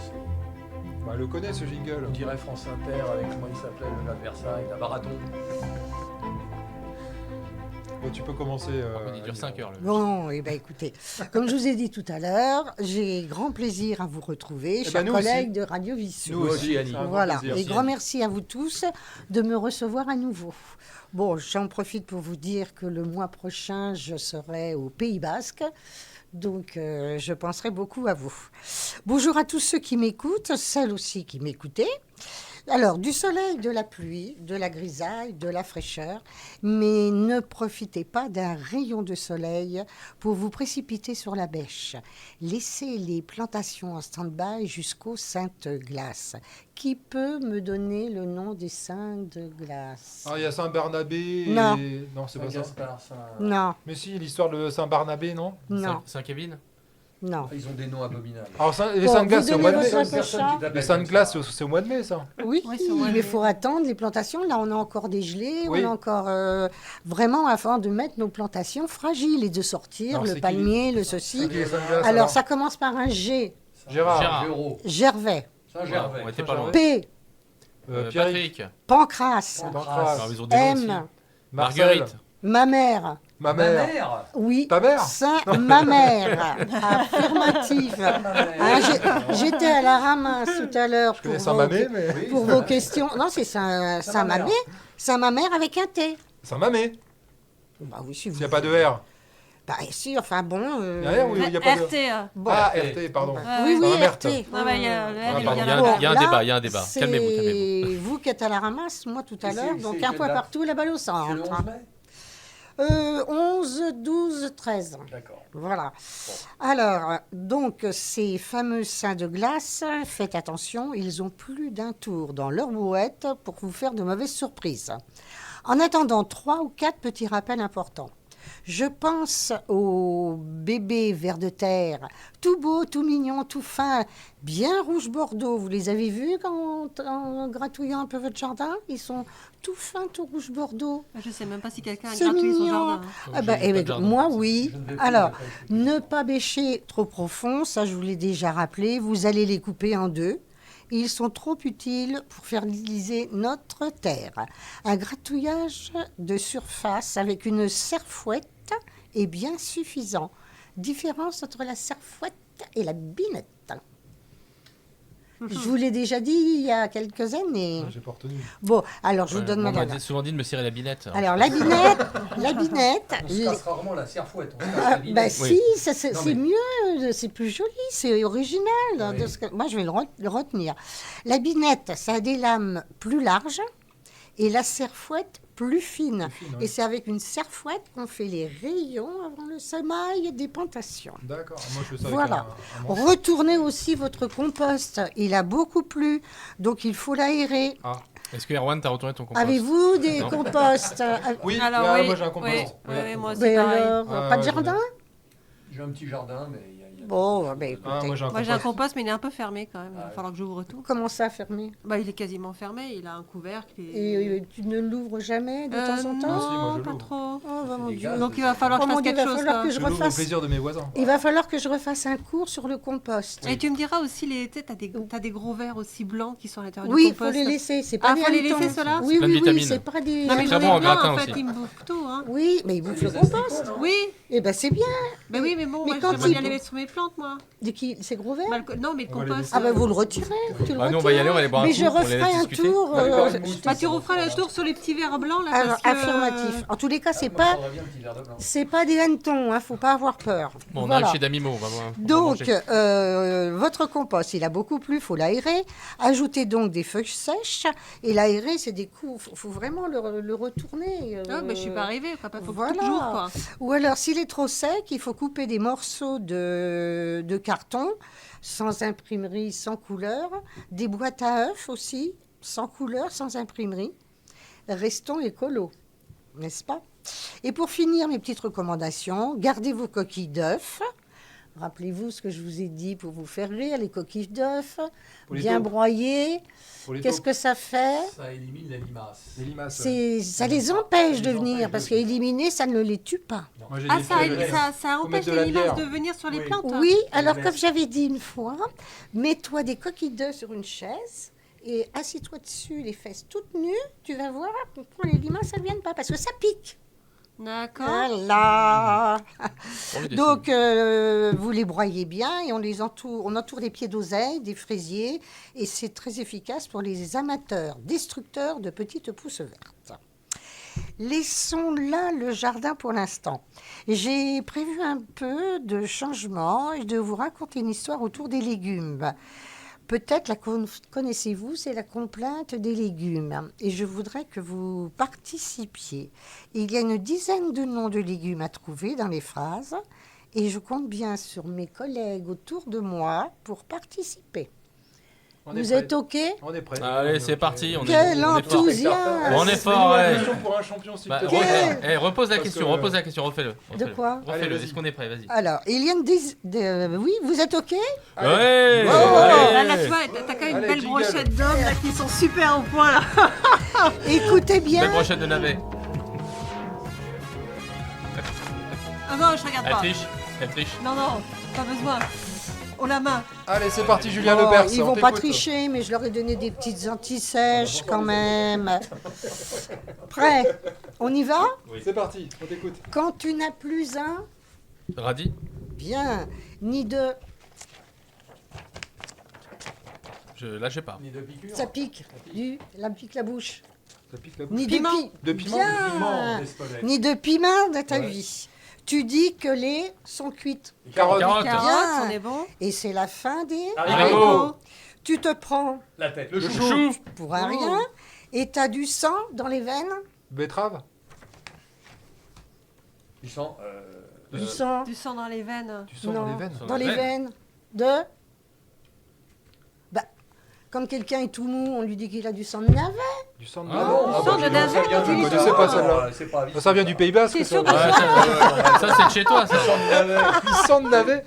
S3: Bah, elle le connaît ce
S1: On
S3: jingle.
S1: dirait France Inter avec, comment il s'appelait, le gars de Versailles, la marathon.
S3: Bon, tu peux commencer.
S4: Il dure 5 heures. Le...
S7: Bon, eh ben écoutez, comme je vous ai dit tout à l'heure, j'ai grand plaisir à vous retrouver, chers
S3: nous
S7: collègues
S3: aussi.
S7: de Radio Vissou.
S3: Nous aussi, Annie.
S7: Voilà,
S3: plaisir.
S7: et grand merci à vous tous de me recevoir à nouveau. Bon, j'en profite pour vous dire que le mois prochain, je serai au Pays Basque, donc je penserai beaucoup à vous. Bonjour à tous ceux qui m'écoutent, celles aussi qui m'écoutaient. Alors, du soleil, de la pluie, de la grisaille, de la fraîcheur, mais ne profitez pas d'un rayon de soleil pour vous précipiter sur la bêche. Laissez les plantations en stand-by jusqu'aux Saintes Glaces. Qui peut me donner le nom des Saintes Glaces?
S3: Ah, il y a Saint-Barnabé.
S7: Non.
S3: Et... Non, c'est pas ça.
S1: Gaspard, ça.
S7: Non,
S3: Mais si, l'histoire de Saint-Barnabé, non?
S7: non,
S4: Saint-Kevin.
S7: non.
S1: Ils ont des noms abominables.
S3: Alors, les
S7: Bon,
S3: Saintes-Glaces,
S7: vous
S3: c'est au mois de
S7: donnez
S3: mai.
S7: votre
S1: Personne qui
S7: chat.
S1: t'appelle
S3: Les
S1: comme
S3: Saintes-Glaces,
S1: ça.
S3: c'est au mois de mai, ça.
S7: Oui,
S6: Oui, c'est au mois de
S7: mais il
S6: mai.
S7: faut attendre les plantations. Là, on a encore des gelées,
S3: Oui.
S7: on a encore vraiment avant de mettre nos plantations fragiles et de sortir
S3: Alors, c'est
S7: le
S3: qui
S7: palmier, le
S3: C'est
S7: ceci.
S3: qui les Saintes-Glaces,
S7: Alors, ça commence par un G,
S3: Gérard.
S4: Gérard.
S1: Géraud.
S7: Gervais,
S1: Saint-Gervais.
S4: On était pas loin.
S7: P,
S3: Pierrick.
S4: Patrick.
S7: Pancrace,
S3: Pancrace.
S4: Alors, ils ont des noms aussi.
S7: M,
S3: Marcel.
S4: Marguerite.
S7: ma mère.
S3: Ma
S1: Ma
S3: mère.
S1: mère.
S7: Oui,
S3: Ta mère
S7: ma mère. Affirmatif.
S1: Ma mère.
S7: Ah, j'étais à la ramasse tout à l'heure
S3: Je connais Saint-Mamé, mais...
S1: Oui,
S7: pour
S1: ça-
S7: vos questions. Non, c'est Saint-Mamé. Saint-Mamère avec un T.
S3: Saint-Mamé.
S7: Bah oui, si vous...
S3: S'il n'y a pas de R.
S7: Bah si, enfin bon...
S3: Il y a rien ou il n'y a pas de...
S6: RT.
S7: Bon.
S3: Ah, RT, pardon.
S7: Oui, oui,
S3: Saint-Marthe.
S7: RT.
S6: Ah bah, il y a le R,
S3: Ah,
S6: il y
S3: pardon.
S6: a
S4: Il y a
S6: la
S4: un-
S6: barre.
S4: il y a un
S7: Là,
S4: débat, il y a un débat.
S7: c'est
S4: Calmez-vous, calmez-vous.
S7: vous qui êtes à la ramasse, moi tout à
S1: Et
S7: l'heure,
S1: c'est
S7: donc
S1: quelle
S7: un point
S1: date?
S7: partout, la balle au
S1: C'est le
S7: centre.
S1: 11 mai
S7: 11, 12, 13.
S1: D'accord.
S7: Voilà. Alors, donc, ces fameux seins de glace, faites attention, ils ont plus d'un tour dans leur brouette pour vous faire de mauvaises surprises. En attendant, 3 ou 4 petits rappels importants. Je pense au bébé ver de terre, tout beau, tout mignon, tout fin, bien rouge bordeaux. Vous les avez vus en gratouillant un peu votre jardin? Ils sont tout fins, tout rouge bordeaux.
S6: Je sais même pas si quelqu'un a
S7: C'est
S6: gratuit son
S7: mignon.
S6: jardin.
S7: Ah bah,
S4: J'ai
S7: eh
S4: pas
S7: ben,
S4: de jardin,
S7: moi,
S4: pour ça.
S7: oui.
S1: Je ne vais plus
S7: Alors,
S1: à la pêche.
S7: ne pas bêcher trop profond, ça je vous l'ai déjà rappelé. Vous allez les couper en deux. Ils sont trop utiles pour fertiliser notre terre. Un gratouillage de surface avec une serfouette est bien suffisant. Différence entre la serfouette et la binette. Je vous l'ai déjà dit il y a quelques années.
S3: J'ai pas retenu.
S7: Bon, alors je vous
S4: Ouais,
S7: donne
S4: on
S7: ma
S4: m'a souvent dit de me serrer la binette.
S7: Alors la binette,
S1: On se casse rarement la serfouette. On se casse la
S7: bah
S1: binette.
S7: si, c'est
S1: Non,
S7: c'est
S1: mais-
S7: mieux, c'est plus joli, c'est original.
S1: Oui.
S7: De ce que- moi, je vais le retenir. La binette, ça a des lames plus larges et la serfouette plus fine.
S3: ouais.
S7: Et c'est avec une serfouette qu'on fait les rayons avant le semail des plantations.
S3: D'accord. Moi, je fais ça
S7: Voilà.
S3: avec un manche.
S7: Retournez aussi votre compost. Il a beaucoup plu, donc il faut l'aérer.
S4: Est-ce que Erwan, t'as retourné ton compost?
S7: Avez-vous des
S4: Non.
S7: composts
S3: Oui,
S6: Alors,
S3: là,
S6: oui,
S3: moi j'ai un compost.
S6: oui, oui, moi aussi,
S7: Mais
S6: pareil.
S7: alors,
S3: Ah,
S7: pas de
S3: ouais,
S7: jardin?
S1: J'ai un petit jardin, mais il y a...
S7: Bon, bah, écoutez.
S3: Ah, moi j'ai un
S6: Moi j'ai un
S3: compost.
S6: compost, mais il est un peu fermé quand même. Il va falloir que j'ouvre tout.
S7: Comment ça, fermé?
S6: Bah, il est quasiment fermé. Il a un couvercle.
S7: Et tu ne l'ouvres jamais de temps en temps?
S3: Ah, si, moi,
S6: Non,
S3: je
S6: pas
S3: l'ouvre.
S6: trop.
S7: Oh, bah, mon
S1: Les
S7: Dieu.
S1: gaz.
S6: Donc il va falloir que
S7: Oh,
S6: je
S7: mon
S6: fasse
S7: Dieu,
S6: quelque
S7: il va
S6: chose.
S7: falloir
S6: quoi.
S7: que je
S3: Je l'ouvre au
S7: refasse.
S3: plaisir de mes voisins.
S7: Il va falloir que je refasse un cours sur le compost.
S6: Et tu me diras aussi, t'as des gros verres aussi blancs qui sont à l'intérieur
S7: Oui,
S6: du
S7: il faut
S6: compost.
S7: les laisser. C'est pas
S6: Ah,
S7: des
S6: faut les
S7: hannetons.
S6: laisser, ceux-là?
S7: Oui,
S4: Plein de
S7: oui, oui,
S4: vitamines.
S7: c'est pas des...
S6: Non, mais
S4: Très
S6: j'en ai
S4: bon en
S6: plein,
S4: gratin
S6: en fait,
S4: aussi.
S6: il me bouffe tout. Hein.
S7: Oui, mais il bouffe le compost.
S6: Oui,
S7: Eh ben c'est bien.
S6: mais oui, mais bon,
S7: Mais
S6: moi
S7: quand
S6: j'aimerais bien
S7: il-
S6: les mettre sur mes plantes, moi.
S7: De qui? Ces gros verres?
S6: Bah, non, mais le
S3: On va les
S6: compost.
S7: Ah ben vous le retirez. Tu le
S4: Bah, nous, on va y aller, on va aller boire un
S7: Mais
S4: coup,
S7: je
S4: on les
S7: referai
S4: laisse
S7: un
S4: discuter.
S7: tour.
S6: Bah, tu referas le tour sur les petits verres blancs, là.
S7: Alors,
S6: parce que,
S7: affirmatif. En tous les cas, c'est
S1: Moi, je
S7: pas,
S1: prendrais bien un petit verre de blanc.
S7: c'est pas des hannetons. Hein, faut pas avoir peur.
S4: Bon, on
S7: Voilà.
S4: arrive chez Damimo, on va voir. on va
S7: Donc,
S4: manger.
S7: votre compost, il a beaucoup plu, il faut l'aérer. Ajoutez donc des feuilles sèches. Et l'aérer, c'est des coups, il faut vraiment le retourner.
S6: Ah, bah, je suis pas arrivée, quoi. Faut
S7: voilà.
S6: toujours, quoi.
S7: Ou alors, s'il est trop sec, il faut couper des morceaux de carton, sans imprimerie, sans couleur. Des boîtes à œufs aussi, sans couleur, sans imprimerie. Restons écolos, n'est-ce pas? Et pour finir, mes petites recommandations, gardez vos coquilles d'œufs. Rappelez-vous ce que je vous ai dit pour vous faire rire, les coquilles d'œufs,
S3: Pour les
S7: bien
S3: taupes.
S7: broyées.
S3: Pour les
S7: Qu'est-ce
S3: taupes,
S7: que ça fait?
S1: Ça élimine la limace.
S3: les limaces. Ouais.
S7: Ça les empêche de
S1: les
S7: venir,
S1: empêche
S7: parce
S1: de-
S7: qu'éliminer, ça ne les tue pas.
S3: Moi, j'ai
S6: Ah,
S3: des
S6: ça
S3: feuilles.
S6: ça
S3: Faut
S6: empêche
S3: mettre de la
S6: les limaces
S3: bière.
S6: de venir sur les
S1: Oui.
S6: plantes.
S7: Oui, alors
S1: laisse.
S7: comme j'avais dit une fois, mets-toi des coquilles d'œufs sur une chaise et assis-toi dessus, les fesses toutes nues, tu vas voir, pour les limaces, elles ne viennent pas, parce que ça pique.
S6: D'accord.
S7: Voilà.
S4: On les dessine.
S7: Donc, vous les broyez bien et on entoure les pieds d'oseille, des fraisiers, et c'est très efficace pour les amateurs, destructeurs de petites pousses vertes. Laissons là le jardin pour l'instant. J'ai prévu un peu de changement et de vous raconter une histoire autour des légumes. Peut-être connaissez-vous, c'est la complainte des légumes. Et je voudrais que vous participiez. Il y a une dizaine de noms de légumes à trouver dans les phrases. Et je compte bien sur mes collègues autour de moi pour participer.
S3: On est
S7: Vous
S3: prêt.
S7: êtes OK?
S3: On est prêt.
S4: Allez, c'est parti. On
S7: Quel
S4: est fort.
S7: enthousiasme!
S4: On est fort, ouais.
S3: Question pour un champion, s'il
S4: Bah,
S3: te
S4: re-
S3: plaît.
S4: repose la
S3: Parce
S4: question,
S3: que-
S4: repose la question, refais-le.
S7: De quoi?
S3: Allez,
S4: Refais-le,
S3: vas-y.
S4: est-ce qu'on est prêt? Vas-y.
S7: Alors, il y a une oui, vous êtes OK?
S4: Ouais!
S3: Ouais.
S6: Là, tu vois, t'as quand même une
S3: Allez,
S6: belle
S3: jingle.
S6: brochette d'hommes là qui sont super au point là.
S7: Écoutez bien.
S4: Belle brochette de navet.
S6: Ah non, je regarde
S4: Elle
S6: pas.
S4: triche, elle triche.
S6: Non, non, pas besoin. Oh la main.
S3: Allez, c'est parti, Julien
S7: Oh,
S3: Lepers.
S7: ils
S3: on
S7: vont pas
S3: t'écoute.
S7: tricher, mais je leur ai donné des petites anti-sèches quand même. Prêt? On y va?
S3: C'est parti, on t'écoute.
S7: Quand tu n'as plus un,
S4: Radis?
S7: bien, ni deux,
S4: Je lâchais pas.
S1: Ni de piqûre.
S7: ça pique, pique la bouche.
S3: Ça pique la
S7: Ni
S3: bouche.
S6: Piment.
S3: De piment.
S7: Bien.
S1: Piment, d'Espelette.
S7: Ni de piment dans ta
S3: Ouais.
S7: vie. Tu dis que les sont cuites.
S1: Les
S3: Carottes.
S4: Carottes.
S7: Bien.
S6: Carottes, on est bon.
S7: Et c'est la fin des
S4: Haricots.
S7: Tu te prends
S1: La tête. Le
S3: Le
S1: chou.
S3: chou.
S7: pour un rien et t'as du sang dans les veines.
S3: Betterave.
S1: Du sang.
S7: Du sang.
S6: Du sang dans les veines.
S3: Du sang dans les veines.
S7: Dans les veines. De. Bah, quand quelqu'un est tout mou, on lui dit qu'il a du sang de navet.
S3: Du sang de
S4: Ah
S3: navet.
S4: bon,
S1: bah,
S6: sang de
S1: dis donc,
S6: navet,
S1: ça vient
S6: tu
S1: de-
S6: dis
S3: Je connaissais pas celle-là.
S1: C'est pas
S3: Ça vient du Pays Basque.
S6: C'est
S3: ça.
S6: sûr que-
S4: Ouais, ça c'est de chez toi, ça.
S3: Du sang de navet.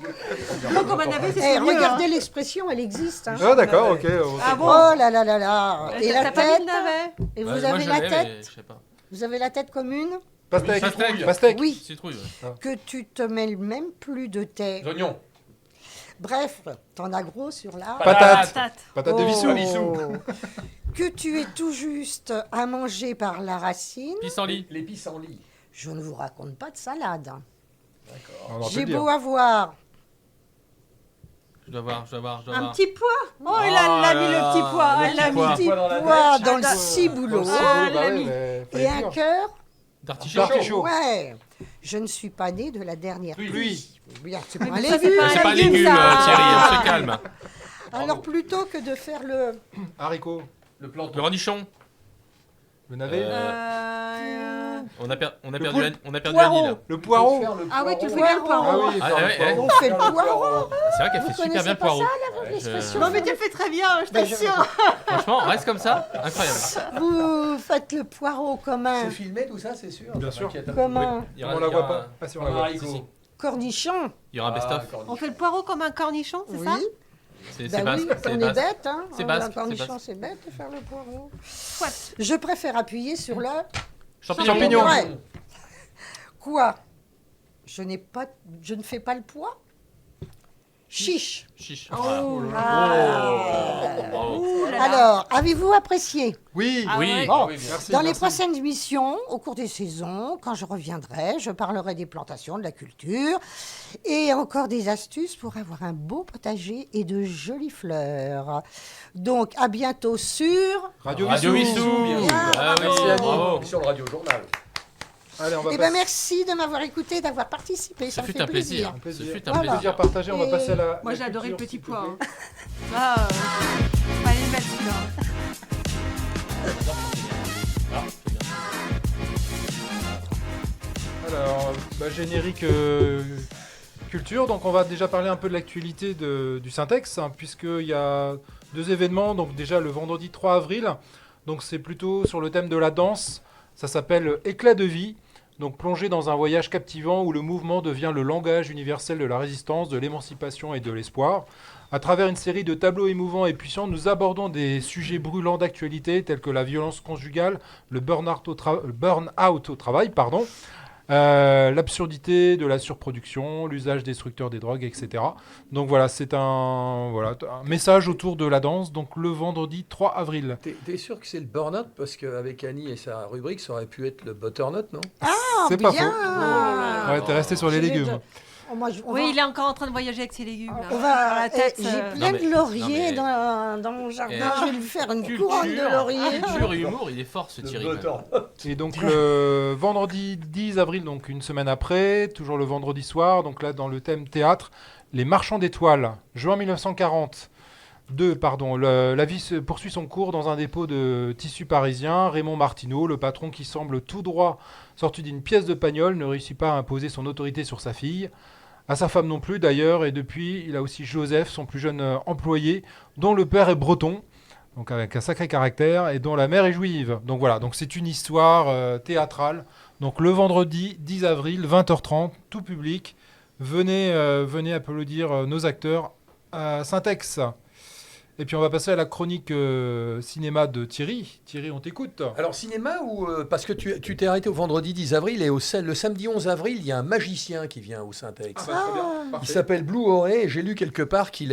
S6: Moi, comme un navet,
S7: Eh,
S6: c'est mieux.
S7: regardez l'expression, elle existe. Hein.
S3: Ah d'accord, ok.
S6: Ah bon?
S7: Oh là là là là. Et
S6: T'as
S7: la
S6: pas mis
S7: tête.
S6: de navet?
S7: Et vous
S4: Ouais, moi,
S7: avez
S4: je
S7: la
S4: l'ai, mais
S7: tête.
S4: je sais pas.
S7: Vous avez la tête comme une.
S3: Pastèque.
S4: Pastèque.
S3: Pastèque.
S7: Oui.
S4: Citrouille, ouais.
S7: Que tu te mêles même plus de tes.
S1: Les oignons.
S7: Bref, t'en as gros sur la.
S3: Patate.
S6: Patate.
S3: Patate de
S7: Oh.
S3: Vissou.
S7: Que tu es tout juste à manger par la racine.
S4: Pissenlit.
S1: Les pissenlits.
S7: Je ne vous raconte pas de salade. hein.
S3: On en peut
S7: J'ai
S3: le dire.
S7: beau avoir
S4: Je dois voir.
S6: Un petit pois. Oh,
S4: Oh
S6: elle a mis
S4: là
S6: le petit pois.
S4: là,
S6: Elle l'a
S4: le
S6: mis.
S4: petit
S7: petit
S1: pois dans la
S7: pois
S1: tête.
S7: dans le
S6: Ah,
S7: ciboulot
S3: Dans le
S6: Ah,
S3: ciboulot,
S6: elle
S3: bah
S6: l'a
S3: ouais,
S6: mis.
S3: mais
S7: et
S3: fallait
S7: un
S3: dire.
S7: cœur.
S4: D'artichaut.
S3: D'artichaut.
S7: Ouais. Je ne suis pas née de la dernière
S3: Pluie.
S7: Bien, c'est
S6: Mais
S7: pas un
S6: ça, c'est
S7: légume.
S6: pas
S4: C'est pas un
S6: légume,
S4: légume,
S6: ça.
S4: Thierry, on se calme.
S7: Alors plutôt que de faire le
S3: Haricot.
S1: Le planton.
S4: Le renichon.
S3: Le navet.
S4: On a perdu
S3: poulpe.
S4: Annie là.
S3: Le poireau.
S6: Ah oui, tu le fais
S7: Poireau.
S6: bien le poireau.
S3: Ah oui,
S4: Ah,
S3: faire le
S4: ouais,
S3: poireau.
S7: on fait le poireau.
S4: C'est vrai qu'elle
S7: Vous
S4: fait super
S7: connaissez
S4: bien le
S7: pas
S4: poireau.
S7: ça, l'expression?
S6: Non, mais tu le fais très bien, je
S7: Ben, je-
S6: t'assure.
S4: Franchement, reste comme ça. Incroyable.
S7: Vous faites le poireau commun.
S1: C'est filmé tout ça, c'est sûr.
S3: Bien
S1: Ça
S3: sûr.
S1: m'inquiète un peu.
S7: Comment?
S4: Il y
S3: On
S4: aura-
S3: la
S4: il y
S3: voit
S4: aura-
S3: pas. Ah si, on
S1: Un
S3: la voit.
S1: haricot.
S4: Si, si.
S7: Cornichon.
S4: Il y aura un best-of.
S6: On fait le poireau comme un cornichon, c'est
S7: Oui.
S6: ça?
S4: C'est
S7: Ben
S4: basque.
S7: oui,
S4: c'est
S7: on est
S4: basque.
S7: bête, hein.
S4: C'est basque,
S7: Un cornichon,
S4: c'est basque.
S7: c'est bête de faire le poireau.
S6: Soit.
S7: Je préfère appuyer sur le...
S4: Champignons.
S7: Ouais. Quoi? Je ne fais pas le poids? Chiche.
S4: Chiche.
S6: Oh.
S4: Bravo.
S6: Ouh là là.
S7: Alors, avez-vous apprécié?
S3: Oui,
S6: Ah
S4: Oui.
S6: ouais.
S7: Bon,
S3: merci.
S7: dans les
S3: merci.
S7: prochaines émissions, au cours des saisons, quand je reviendrai, je parlerai des plantations, de la culture et encore des astuces pour avoir un beau potager et de jolies fleurs. Donc, à bientôt sur...
S3: Radio
S4: Radio
S3: Vissou.
S4: Vissou.
S1: bien sûr.
S4: Ah oui,
S1: Merci Annie.
S4: bravo.
S1: Sur le Radio Journal.
S3: Allez, on va
S7: Eh
S3: passer.
S7: bien, merci de m'avoir écouté, d'avoir participé.
S4: Ça
S7: me
S4: fut
S7: fait
S4: un plaisir.
S3: Un plaisir.
S4: Ce fut un
S7: Voilà.
S4: plaisir.
S3: Plaisir partagé, on va
S7: Et-
S3: passer à la...
S6: Moi,
S3: la
S6: j'ai adoré le
S3: culture,
S6: petit
S3: s'il te
S6: pois.
S3: plaît.
S6: Hein. Ah, fallait le mettre celui-là.
S3: Alors, générique culture. Donc, on va déjà parler un peu de l'actualité du Syntex, hein, puisqu'il y a 2 événements. Donc, déjà le vendredi 3 avril. Donc, c'est plutôt sur le thème de la danse. Ça s'appelle Éclat de vie. Donc, plongé dans un voyage captivant où le mouvement devient le langage universel de la résistance, de l'émancipation et de l'espoir. À travers une série de tableaux émouvants et puissants, nous abordons des sujets brûlants d'actualité tels que la violence conjugale, le burn-out au travail, l'absurdité de la surproduction, l'usage destructeur des drogues, etc. Donc voilà, c'est un message autour de la danse, donc le vendredi 3 avril.
S1: T'es sûr que c'est le burn-out? Parce qu'avec Annie et sa rubrique, ça aurait pu être le butternut, non?
S3: C'est pas
S7: bien.
S3: faux. Ouais, t'es resté sur les
S7: Je l'ai
S3: légumes.
S7: de- Oh, moi, on
S6: Oui,
S7: va-
S6: il est encore en train de voyager avec ses légumes. Là.
S7: on va-
S6: Dans la tête,
S7: j'ai
S6: non,
S7: plein
S4: mais-
S7: de lauriers
S4: non, mais-
S7: dans mon jardin.
S4: Eh,
S7: Je vais lui faire une couronne de lauriers.
S4: Culture et humour, il est fort ce Thierry.
S3: Et donc le vendredi 10 avril, donc une semaine après, toujours le vendredi soir, donc là dans le thème théâtre, Les Marchands d'étoiles, juin 1940. La vie se poursuit son cours dans un dépôt de tissus parisien. Raymond Martineau, le patron qui semble tout droit sorti d'une pièce de Pagnol, ne réussit pas à imposer son autorité sur sa fille. À sa femme non plus d'ailleurs, et depuis, il a aussi Joseph, son plus jeune employé, dont le père est breton, donc avec un sacré caractère, et dont la mère est juive. Donc voilà, donc c'est une histoire théâtrale. Donc le vendredi 10 avril, 20h30, tout public, venez applaudir nos acteurs à Syntex. Et puis on va passer à la chronique cinéma de Thierry. Thierry, on t'écoute.
S1: Alors cinéma ou parce que tu t'es arrêté au vendredi 10 avril et le samedi 11 avril, il y a un magicien qui vient au Syntex. Il s'appelle Blue Oreille et j'ai lu quelque part qui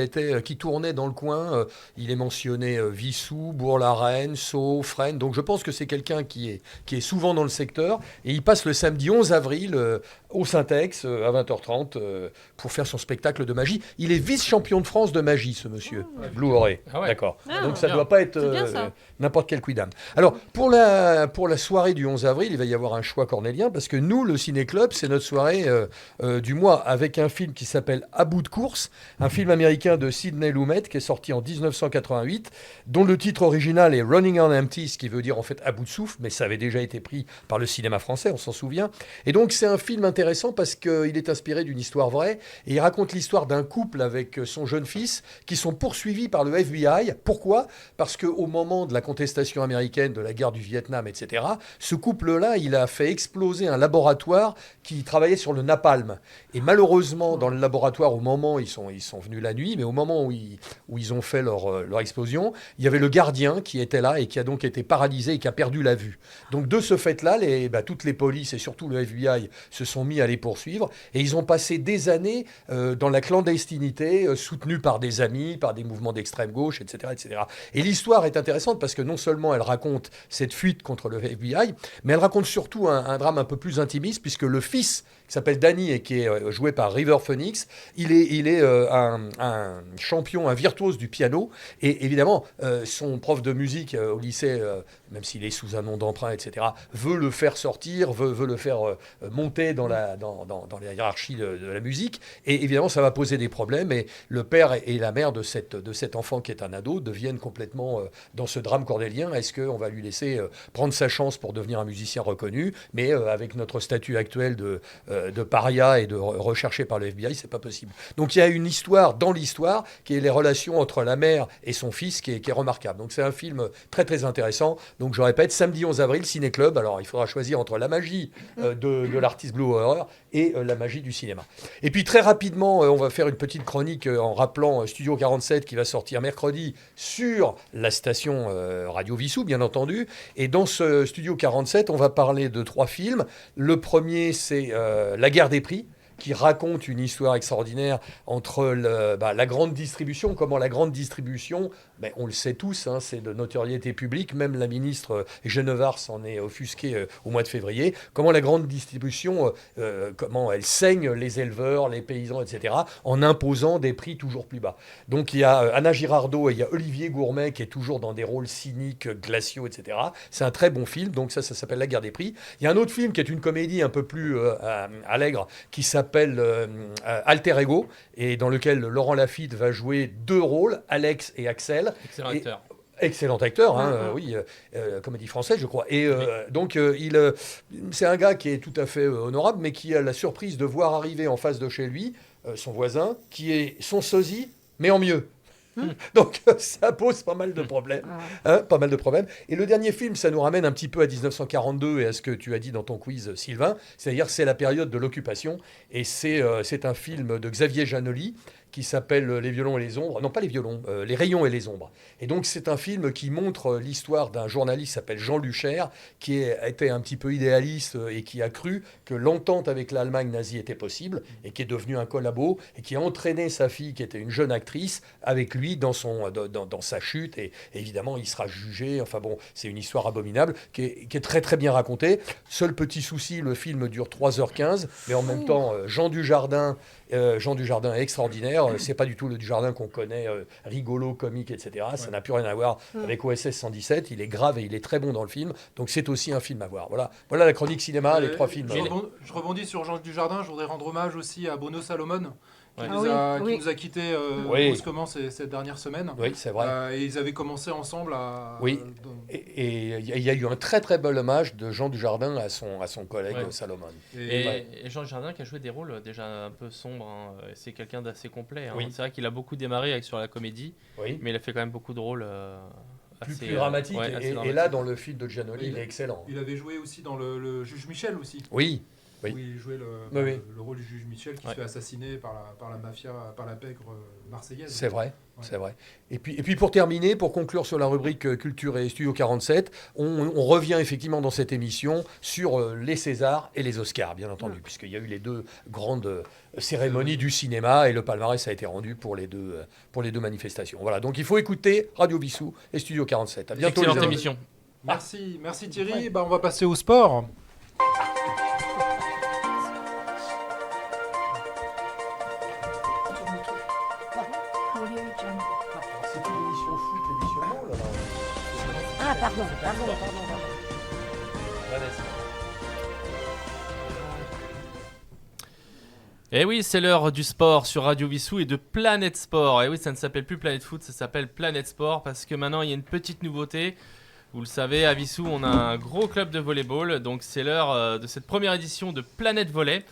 S1: tournait dans le coin. Il est mentionné Vissou, Bourg-la-Reine, Sceaux, Fresnes. Donc je pense que c'est quelqu'un qui est souvent dans le secteur et il passe le samedi 11 avril au Syntex à 20h30 pour faire son spectacle de magie. Il est vice-champion de France de magie, ce monsieur. Blue Oreille.
S4: Ah ouais.
S1: D'accord.
S6: Ah,
S1: Donc ça ne
S4: bien.
S1: doit pas être
S6: C'est bien, ça.
S1: n'importe quel quidam. Alors pour la soirée du 11 avril, il va y avoir un choix cornélien parce que nous, le Ciné Club, c'est notre soirée du mois avec un film qui s'appelle À bout de course, un film américain de Sidney Lumet qui est sorti en 1988, dont le titre original est Running on Empty, ce qui veut dire en fait à bout de souffle, mais ça avait déjà été pris par le cinéma français, on s'en souvient. Et donc c'est un film intéressant parce qu'il est inspiré d'une histoire vraie et il raconte l'histoire d'un couple avec son jeune fils qui sont poursuivis par le FBI. Pourquoi ? Parce qu'au moment de la contestation américaine, de la guerre du Vietnam, etc., ce couple-là, il a fait exploser un laboratoire qui travaillait sur le napalm. Et malheureusement, dans le laboratoire, au moment, ils sont venus la nuit, mais au moment où ils ont fait leur explosion, il y avait le gardien qui était là et qui a donc été paralysé et qui a perdu la vue. Donc de ce fait-là, toutes les polices et surtout le FBI se sont mis à les poursuivre et ils ont passé des années dans la clandestinité, soutenus par des amis, par des mouvements d'extrême gauche, etc., etc. Et l'histoire est intéressante parce que non seulement elle raconte cette fuite contre le FBI, mais elle raconte surtout un drame un peu plus intimiste puisque le fils qui s'appelle Danny et qui est joué par River Phoenix, il est un champion, un virtuose du piano et évidemment son prof de musique au lycée, même s'il est sous un nom d'emprunt, etc., veut le faire sortir, veut le faire monter dans la hiérarchie de la musique et évidemment ça va poser des problèmes et le père et la mère de cet enfant qui est un ado deviennent complètement dans ce drame cornélien. Est-ce qu'on va lui laisser prendre sa chance pour devenir un musicien reconnu, mais avec notre statut actuel de paria et de recherché par le FBI, c'est pas possible. Donc il y a une histoire dans l'histoire qui est les relations entre la mère et son fils qui est remarquable. Donc c'est un film très très intéressant. Donc je répète, samedi 11 avril, Ciné Club. Alors il faudra choisir entre la magie de l'artiste Blue Horror et la magie du cinéma. Et puis très rapidement, on va faire une petite chronique en rappelant Studio 47 qui va sortir mercredi sur la station Radio Vissou, bien entendu. Et dans ce Studio 47, on va parler de 3 films. Le premier, c'est La guerre des prix, qui raconte une histoire extraordinaire entre la grande distribution, comment la grande distribution, on le sait tous, hein, c'est de notoriété publique, même la ministre Genevard s'en est offusquée au mois de février, comment la grande distribution, comment elle saigne les éleveurs, les paysans, etc., en imposant des prix toujours plus bas. Donc il y a Anna Girardot et il y a Olivier Gourmet qui est toujours dans des rôles cyniques, glaciaux, etc. C'est un très bon film, donc ça s'appelle La guerre des prix. Il y a un autre film qui est une comédie un peu plus allègre, qui s'appelle Alter Ego, et dans lequel Laurent Lafitte va jouer 2 rôles, Alex et Axel.
S4: Excellent acteur.
S1: Excellent acteur, oui, comédie française, je crois. Et donc, c'est un gars qui est tout à fait honorable, mais qui a la surprise de voir arriver en face de chez lui son voisin, qui est son sosie, mais en mieux. Donc ça pose pas mal de problèmes, pas mal de problèmes. Et le dernier film, ça nous ramène un petit peu à 1942 et à ce que tu as dit dans ton quiz, Sylvain. C'est-à-dire, c'est la période de l'occupation, et c'est un film de Xavier Janoli qui s'appelle Les violons et les ombres. Non, pas les violons, Les rayons et les ombres. Et donc, c'est un film qui montre l'histoire d'un journaliste qui s'appelle Jean Lucher, qui a été un petit peu idéaliste et qui a cru que l'entente avec l'Allemagne nazie était possible, et qui est devenu un collabo, et qui a entraîné sa fille, qui était une jeune actrice, avec lui dans sa chute. Et évidemment, il sera jugé. Enfin bon, c'est une histoire abominable qui est très très bien racontée. Seul petit souci, le film dure 3h15, mais en même temps, Jean Dujardin est extraordinaire. C'est pas du tout le Dujardin qu'on connaît, rigolo, comique, etc. Ça n'a plus rien à voir avec OSS 117. Il est grave et il est très bon dans le film. Donc c'est aussi un film à voir. Voilà la chronique cinéma, les 3 films.
S3: Je rebondis sur Jean Dujardin. Je voudrais rendre hommage aussi à Bono Salomon, qui
S7: Oui.
S3: nous a quittés brusquement cette dernière semaine.
S1: Oui, c'est vrai.
S3: Et ils avaient commencé ensemble à...
S1: Oui. Et il y a eu un très très bel hommage de Jean Dujardin à son collègue Salomon.
S4: Et Jean Dujardin qui a joué des rôles déjà un peu sombres, hein. C'est quelqu'un d'assez complet, hein.
S1: Oui.
S4: C'est vrai qu'il a beaucoup démarré sur la comédie, mais il a fait quand même beaucoup beaucoup de rôles
S1: plus dramatique. Et là, dans le film de Giannoli, il est excellent.
S3: Il avait joué aussi dans le Juge Michel aussi.
S1: Oui.
S3: Où il jouait le rôle du juge Michel qui se fait assassiner par la mafia, par la pègre marseillaise.
S1: C'est vrai, c'est vrai. Et puis pour terminer, pour conclure sur la rubrique Culture et Studio 47, on revient effectivement dans cette émission sur les Césars et les Oscars, bien entendu, puisqu'il y a eu les 2 grandes cérémonies du cinéma et le palmarès a été rendu pour les deux manifestations. Voilà, donc il faut écouter Radio Vissou et Studio 47. À bientôt.
S4: Excellente émission.
S3: Merci Thierry. On va passer au sport.
S7: Pardon.
S4: Et oui, c'est l'heure du sport sur Radio Vissou et de Planète Sport. Et oui, ça ne s'appelle plus Planète Foot, ça s'appelle Planète Sport parce que maintenant il y a une petite nouveauté. Vous le savez, à Vissou, on a un gros club de volleyball. Donc c'est l'heure de cette première édition de Planète Volley.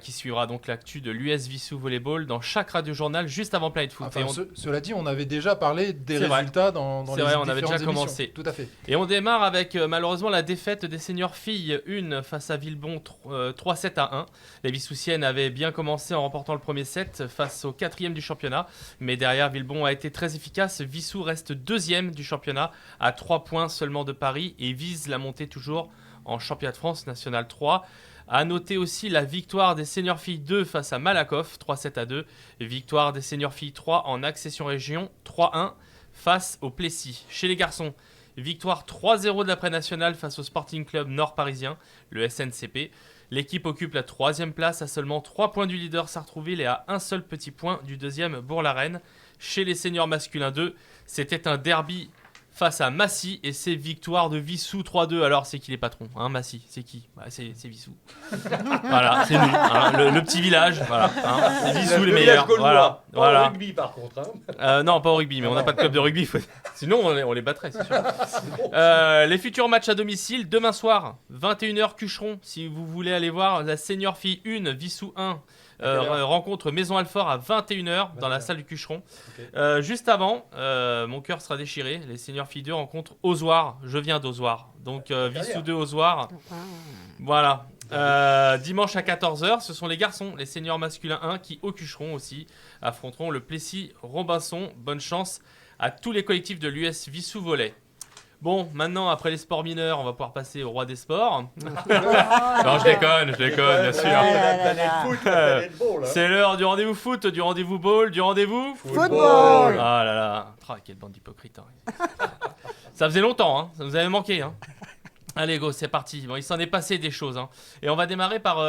S4: Qui suivra donc l'actu de l'US Vissou Volleyball dans chaque radio-journal juste avant Planète Foot.
S3: Enfin, cela dit, on avait déjà parlé des résultats dans les différentes émissions. C'est vrai, on avait déjà commencé.
S4: Tout à fait. Et on démarre avec malheureusement la défaite des seniors filles 1 face à Villebon 3-7-1. Les Vissoussiennes avaient bien commencé en remportant le premier set face au 4e du championnat. Mais derrière, Villebon a été très efficace. Vissou reste 2e du championnat à 3 points seulement de Paris et vise la montée toujours en championnat de France National 3. À noter aussi la victoire des seniors filles 2 face à Malakoff, 3-7-2. Victoire des seniors filles 3 en accession région, 3-1 face au Plessis. Chez les garçons, victoire 3-0 de l'après-nationale face au Sporting Club Nord Parisien, le SNCP. L'équipe occupe la 3e place à seulement 3 points du leader Sartrouville et à un seul petit point du 2e Bourg-la-Reine. Chez les seniors masculins 2, c'était un derby face à Massy et c'est victoire de Vissou 3-2. Alors c'est qui les patrons, hein, Massy, c'est qui? C'est Vissou. Voilà, c'est nous, hein, le petit village. Voilà, hein, c'est Vissou les meilleurs. Voilà.
S1: Pas au rugby par contre.
S4: Non, pas au rugby, mais on n'a pas de club de rugby. Sinon on les battrait, c'est sûr. Les futurs matchs à domicile demain soir, 21h Cucheron. Si vous voulez aller voir la senior fille 1, Vissou 1. Rencontre Maison Alfort à 21h dans la salle du Cucheron. Okay. Juste avant, mon cœur sera déchiré. Les seniors filles 2 rencontrent Ozoir. Je viens d'Ozoir. Donc Vissou 2 Ozoir. Voilà. Dimanche à 14h, ce sont les garçons, les seniors masculins 1 qui au Cucheron aussi affronteront le Plessis-Robinson. Bonne chance à tous les collectifs de l'US Vissou Volley. Bon, maintenant, après les sports mineurs, on va pouvoir passer au roi des sports. Non, je déconne, bien sûr. C'est l'heure du rendez-vous foot, du rendez-vous ball, du rendez-vous
S7: Football.
S4: Ah là là, quelle bande d'hypocrites. Hein. Ça faisait longtemps, hein. Ça nous avait manqué. Hein. Allez, go, c'est parti. Bon, il s'en est passé des choses. Hein. Et on va démarrer par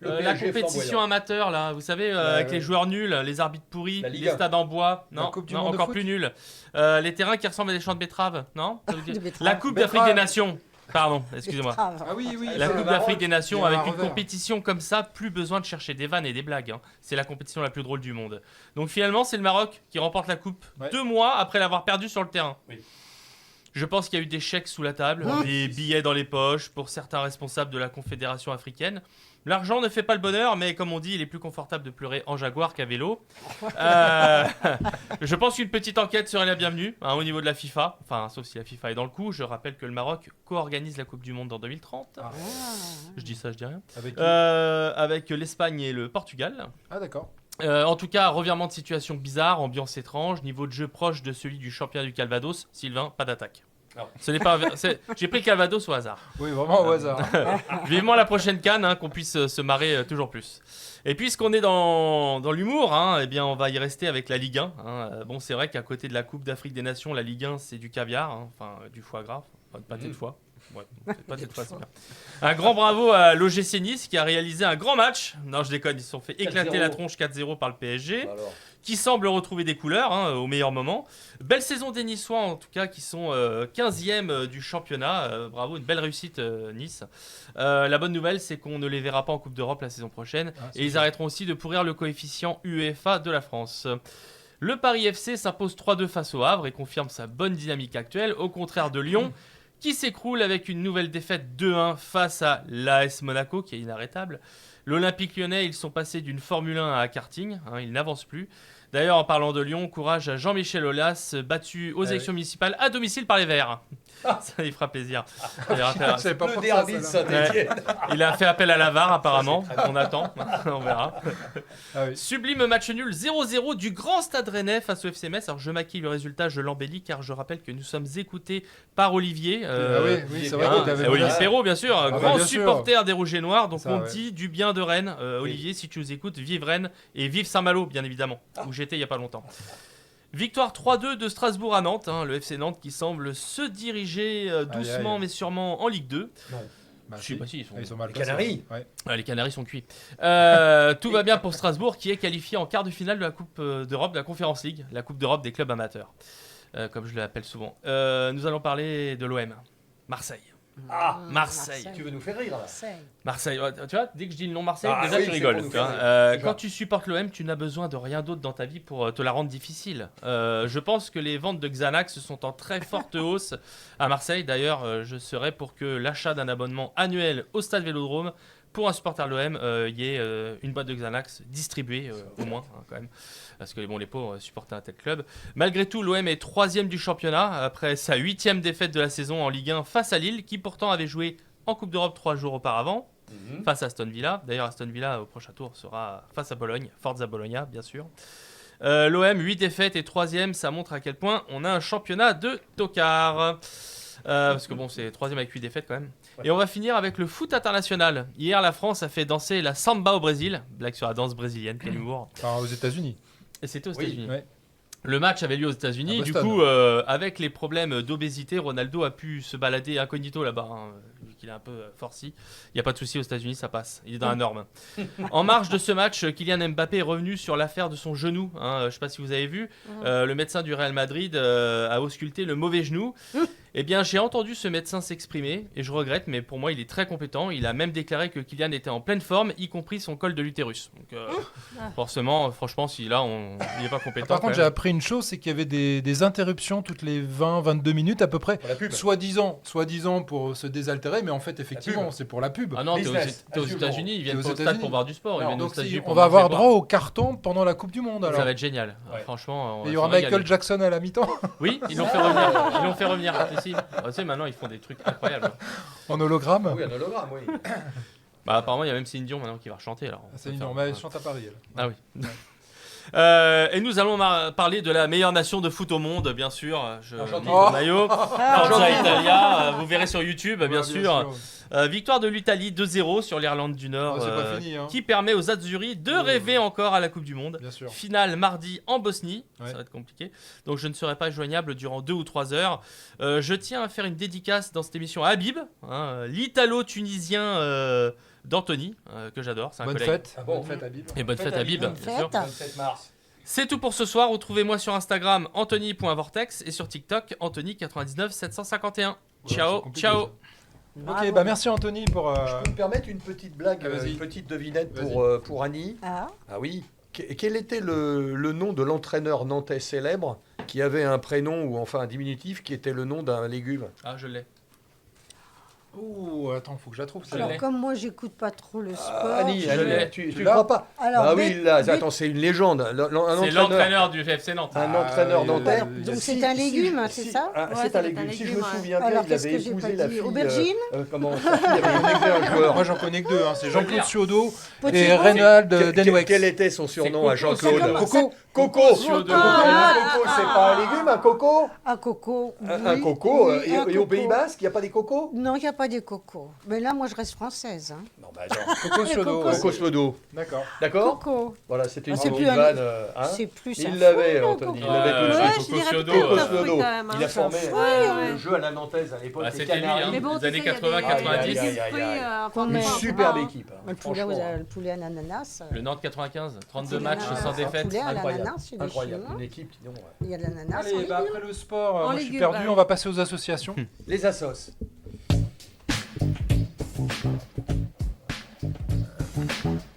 S4: la compétition amateur, là. Vous savez, avec les joueurs nuls, les arbitres pourris, les stades en bois. Non, encore plus nuls. Les terrains qui ressemblent à des champs de betteraves. Non. La Coupe d'Afrique des Nations. Pardon, excusez-moi.
S7: Ah
S3: oui.
S4: La Coupe d'Afrique des Nations, avec une compétition comme ça, plus besoin de chercher des vannes et des blagues. Hein. C'est la compétition la plus drôle du monde. Donc finalement, c'est le Maroc qui remporte la Coupe 2 mois après l'avoir perdue sur le terrain. Oui. Je pense qu'il y a eu des chèques sous la table, des billets dans les poches pour certains responsables de la Confédération africaine. L'argent ne fait pas le bonheur, mais comme on dit, il est plus confortable de pleurer en jaguar qu'à vélo. Je pense qu'une petite enquête serait la bienvenue au niveau de la FIFA. Enfin, sauf si la FIFA est dans le coup. Je rappelle que le Maroc co-organise la Coupe du Monde en 2030. Je dis ça, je dis rien. Avec l'Espagne et le Portugal.
S3: Ah d'accord.
S4: En tout cas, revirement de situation bizarre, ambiance étrange, niveau de jeu proche de celui du champion du Calvados. Sylvain, pas d'attaque. Ce n'est pas. J'ai pris Calvados au hasard.
S3: Oui, vraiment au hasard.
S4: Vivement la prochaine CAN, qu'on puisse se marrer toujours plus. Et puisqu'on est dans l'humour, eh bien on va y rester avec la Ligue 1. Bon, c'est vrai qu'à côté de la Coupe d'Afrique des Nations, la Ligue 1 c'est du caviar, enfin du foie gras, enfin, de pâté de foie. Ouais, c'est pas cette fois, c'est bien. Un grand bravo à l'OGC Nice qui a réalisé un grand match. Non, je déconne, ils se sont fait éclater 4-0. La tronche 4-0 par le PSG. Alors. Qui semble retrouver des couleurs au meilleur moment. Belle saison des Niçois en tout cas qui sont 15e du championnat. Bravo, une belle réussite Nice. La bonne nouvelle c'est qu'on ne les verra pas en Coupe d'Europe la saison prochaine. Et ils arrêteront aussi de pourrir le coefficient UEFA de la France. Le Paris FC s'impose 3-2 face au Havre et confirme sa bonne dynamique actuelle, au contraire de Lyon qui s'écroule avec une nouvelle défaite 2-1 face à l'AS Monaco qui est inarrêtable. L'Olympique Lyonnais, ils sont passés d'une Formule 1 à karting, ils n'avancent plus. D'ailleurs, en parlant de Lyon, courage à Jean-Michel Aulas, battu aux élections municipales à domicile par les Verts. Ça lui fera plaisir. Il a fait appel à la VAR apparemment, on attend, on verra. Sublime match nul 0-0 du grand Stade Rennais face au FC Metz. Alors je maquille le résultat, je l'embellis car je rappelle que nous sommes écoutés par Olivier.
S3: C'est vrai.
S4: Olivier Perrault bien sûr, grand supporter des Rouges et Noirs. Donc on dit du bien de Rennes. Olivier, si tu nous écoutes, vive Rennes et vive Saint-Malo bien évidemment, où j'étais il n'y a pas longtemps. Victoire 3-2 de Strasbourg à Nantes, le FC Nantes qui semble se diriger doucement mais sûrement en Ligue 2. Non.
S3: Ils sont mal
S1: les Canaries.
S4: Les Canaries sont cuits. Tout va bien pour Strasbourg qui est qualifié en quart de finale de la Coupe d'Europe, de la Conference League, la Coupe d'Europe des clubs amateurs, comme je l'appelle souvent. Nous allons parler de l'OM, Marseille. Marseille.
S1: Tu veux nous faire rire là.
S4: Marseille. Tu vois, dès que je dis le nom Marseille, déjà tu rigoles. Quand tu supportes l'OM, tu n'as besoin de rien d'autre dans ta vie pour te la rendre difficile. Je pense que les ventes de Xanax sont en très forte hausse à Marseille. D'ailleurs, je serais pour que l'achat d'un abonnement annuel au Stade Vélodrome pour un supporter de l'OM, il y ait une boîte de Xanax distribuée au moins quand même. Parce que les pauvres supportent un tel club. Malgré tout, l'OM est 3e du championnat après sa 8e défaite de la saison en Ligue 1 face à Lille, qui pourtant avait joué en Coupe d'Europe 3 jours auparavant, face à Aston Villa. D'ailleurs, Aston Villa, au prochain tour, sera face à Bologne, Forza Bologna, bien sûr. L'OM, 8 défaites et 3e, ça montre à quel point on a un championnat de tocards. Parce que c'est 3e avec 8 défaites quand même. Ouais. Et on va finir avec le foot international. Hier, la France a fait danser la samba au Brésil. Blague sur la danse brésilienne, quel humour.
S3: Aux États-Unis.
S4: Et c'était aux États-Unis.
S3: Ouais.
S4: Le match avait lieu aux États-Unis. Du coup, avec les problèmes d'obésité, Ronaldo a pu se balader incognito là-bas. Vu qu'il est un peu forci. Il n'y a pas de souci aux États-Unis, ça passe. Il est dans la norme. En marge de ce match, Kylian Mbappé est revenu sur l'affaire de son genou. Je ne sais pas si vous avez vu. Le médecin du Real Madrid a ausculté le mauvais genou. Eh bien, j'ai entendu ce médecin s'exprimer et je regrette, mais pour moi, il est très compétent. Il a même déclaré que Kylian était en pleine forme, y compris son col de l'utérus. Donc, forcément, franchement, si là, il n'est pas compétent.
S3: Par contre, j'ai appris une chose, c'est qu'il y avait des interruptions toutes les 20-22 minutes à peu près. Soi-disant pour se désaltérer, mais en fait, effectivement, c'est pour la pub.
S4: Ah non, t'es aux États-Unis, ils viennent pas au stade pour voir du sport.
S3: On va avoir droit au carton pendant la Coupe du Monde. Alors.
S4: Ça va être génial. Ouais. Franchement,
S3: il y aura Michael Jackson à la mi-temps.
S4: Oui, ils l'ont fait revenir. Ils l'ont fait revenir. Tu sais, maintenant, ils font des trucs incroyables.
S3: En hologramme.
S1: Oui, en hologramme, oui.
S4: Bah, apparemment, il y a même Céline Dion maintenant qui va rechanter. Alors,
S3: C'est mignon, mais elle chante à Paris. Elle.
S4: Ah oui. Et nous allons parler de la meilleure nation de foot au monde, bien sûr. Je mets le maillot. Forza Italia, vous verrez sur YouTube, bien sûr. Victoire de l'Italie 2-0 sur l'Irlande du Nord,
S3: c'est pas fini, hein.
S4: qui permet aux Azzurri de rêver encore à la Coupe du Monde.
S3: Bien sûr.
S4: Finale mardi en Bosnie,
S3: Ouais.
S4: ça va être compliqué. Donc je ne serai pas joignable durant 2 ou 3 heures. Je tiens à faire une dédicace dans cette émission à Habib, l'Italo-Tunisien d'Anthony, que j'adore. C'est un
S3: Bonne
S4: collègue.
S3: fête.
S1: Ah bon,
S3: Bonne fête, Habib.
S4: Et bonne fête à Habib,
S7: Bonne
S4: bien sûr.
S7: fête.
S1: 27 mars.
S4: C'est tout pour ce soir. Retrouvez-moi sur Instagram anthony.vortex et sur TikTok anthony99751.
S3: c'est
S4: Ciao,
S3: compliqué,
S4: ciao.
S3: Ok, bah merci Anthony pour.
S1: Je peux me permettre une petite blague,
S3: Vas-y.
S1: une petite devinette
S3: Vas-y.
S1: pour Annie.
S7: Ah,
S1: Ah oui. Quel était le nom de l'entraîneur nantais célèbre qui avait un prénom ou enfin un diminutif qui était le nom d'un légume?
S4: Ah, je l'ai.
S3: Ouh, attends, faut que je la trouve.
S4: Je
S3: celle-là.
S4: l'ai.
S7: alors comme moi j'écoute pas trop le sport.
S1: Annie,
S4: je
S1: Annie,
S4: l'ai.
S1: tu
S3: Tu
S1: ne
S3: l'as
S1: crois pas?
S7: Alors,
S1: Ah oui, là,
S7: but-
S1: attends, c'est une légende.
S4: C'est l'entraîneur du FC Nantes.
S1: Un entraîneur nantais.
S7: Donc c'est un légume, c'est ça
S1: Ah,
S6: Ouais,
S1: c'est
S6: ça
S1: un
S6: doit être un
S1: légume. Si je me
S6: légume, ouais.
S1: souviens bien,
S7: Alors,
S1: il
S7: qu'est-ce
S1: avait
S7: que j'ai
S1: épousé
S7: pas
S1: la
S7: dit?
S1: fille.
S7: Aubergine
S1: Comment sa fille avait connecté un joueur.
S3: Moi j'en connais que deux, hein. C'est Jean-Claude Ciodo
S7: Petit
S3: et
S7: Coco.
S3: Reynald
S1: Quel
S3: Denwex.
S1: était son surnom à
S4: C'est Coco,
S1: Jean-Claude?
S7: c'est
S3: Coco.
S1: Coco.
S4: Ciodo.
S1: Coco, c'est pas un légume, un coco?
S7: Un coco.
S1: Un
S7: oui,
S1: coco.
S7: oui, un
S1: Et au
S7: coco.
S1: Pays Basque, il n'y a pas des cocos?
S7: Non, il n'y a pas des cocos. Mais là, moi, je reste française. Hein.
S1: Non, bah genre,
S3: Coco Ciodo.
S7: Coco.
S1: Coco Slodo.
S3: D'accord.
S1: D'accord?
S7: Coco.
S1: Voilà, c'était une
S7: Ah, c'est
S1: petite
S7: plus un-
S1: vanne.
S7: C'est plus un
S1: Il l'avait,
S7: fruit,
S1: Anthony.
S7: le
S1: Il l'avait tout de
S4: Ouais,
S1: suite.
S6: je
S4: Coco
S6: dirais
S4: Ciodo.
S6: peut-être
S1: Coco
S6: un fruit
S1: Slodo.
S6: quand même.
S1: Il a formé
S6: Ouais.
S1: le jeu à la nantaise à l'époque.
S4: Bah,
S1: des
S4: c'était lui,
S1: Canaries.
S4: hein.
S6: Mais bon,
S4: Les
S6: tu sais,
S4: années
S6: il y a des-
S4: 80-90.
S6: il y a des
S1: Aïe, aïe,
S6: fruits,
S1: aïe.
S6: enfin,
S1: Une
S6: enfin,
S1: superbe
S6: enfin,
S1: équipe. hein,
S7: Le poulet,
S1: franchement.
S7: le poulet à l'ananas.
S4: Le Nantes 95, 32
S7: Le
S4: matchs
S7: poulet
S4: sans
S7: à-
S4: défaite.
S7: poulet à
S1: Incroyable.
S7: l'ananas, c'est des
S1: Incroyable.
S7: Chinois.
S1: Une équipe qui non, ouais.
S7: Il y a de l'ananas.
S3: Allez, bah, après le sport, moi, je suis
S6: légumes,
S3: perdu,
S6: bah.
S3: on va passer aux associations.
S1: Les assos.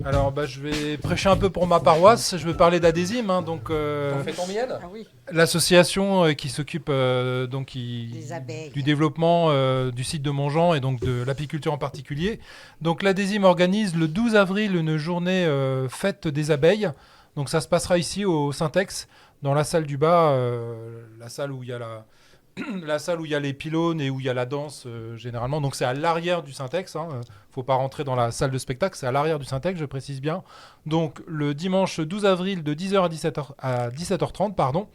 S3: Alors, bah, je vais prêcher un peu pour ma paroisse. Je vais parler d'Adésime, hein, donc
S1: T'en fais ton miel?
S7: Ah oui,
S3: l'association qui s'occupe
S7: des abeilles.
S3: du développement du site de Montjean et donc de l'apiculture en particulier. Donc l'Adésime organise le 12 avril une journée fête des abeilles. Donc ça se passera ici au Syntex, dans la salle du bas, la salle où il y a la salle où il y a les pylônes et où il y a la danse généralement. Donc c'est à l'arrière du Syntex. Faut pas rentrer dans la salle de spectacle, c'est à l'arrière du Syntex, je précise bien. Donc le dimanche 12 avril de 10h à 17h30, pardon.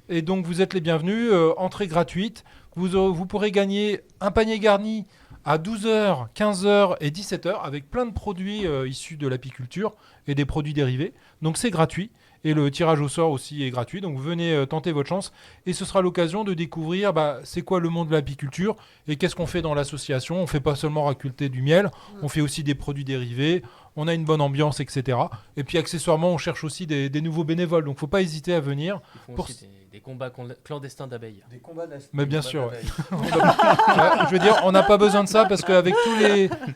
S3: Et donc vous êtes les bienvenus, entrée gratuite. Vous pourrez gagner un panier garni à 12h, 15h et 17h avec plein de produits issus de l'apiculture et des produits dérivés. Donc c'est gratuit. Et le tirage au sort aussi est gratuit. Donc venez tenter votre chance. Et ce sera l'occasion de découvrir c'est quoi le monde de l'apiculture et qu'est-ce qu'on fait dans l'association. On ne fait pas seulement récolter du miel, on fait aussi des produits dérivés. On a une bonne ambiance, etc. Et puis accessoirement, on cherche aussi des nouveaux bénévoles. Donc il ne faut pas hésiter à venir.
S4: Ils font
S3: Pour-
S4: aussi des combats clandestins d'abeilles.
S1: Des combats d'assos.
S3: Mais bien sûr, ouais. Je veux dire, on n'a pas besoin de ça parce qu'avec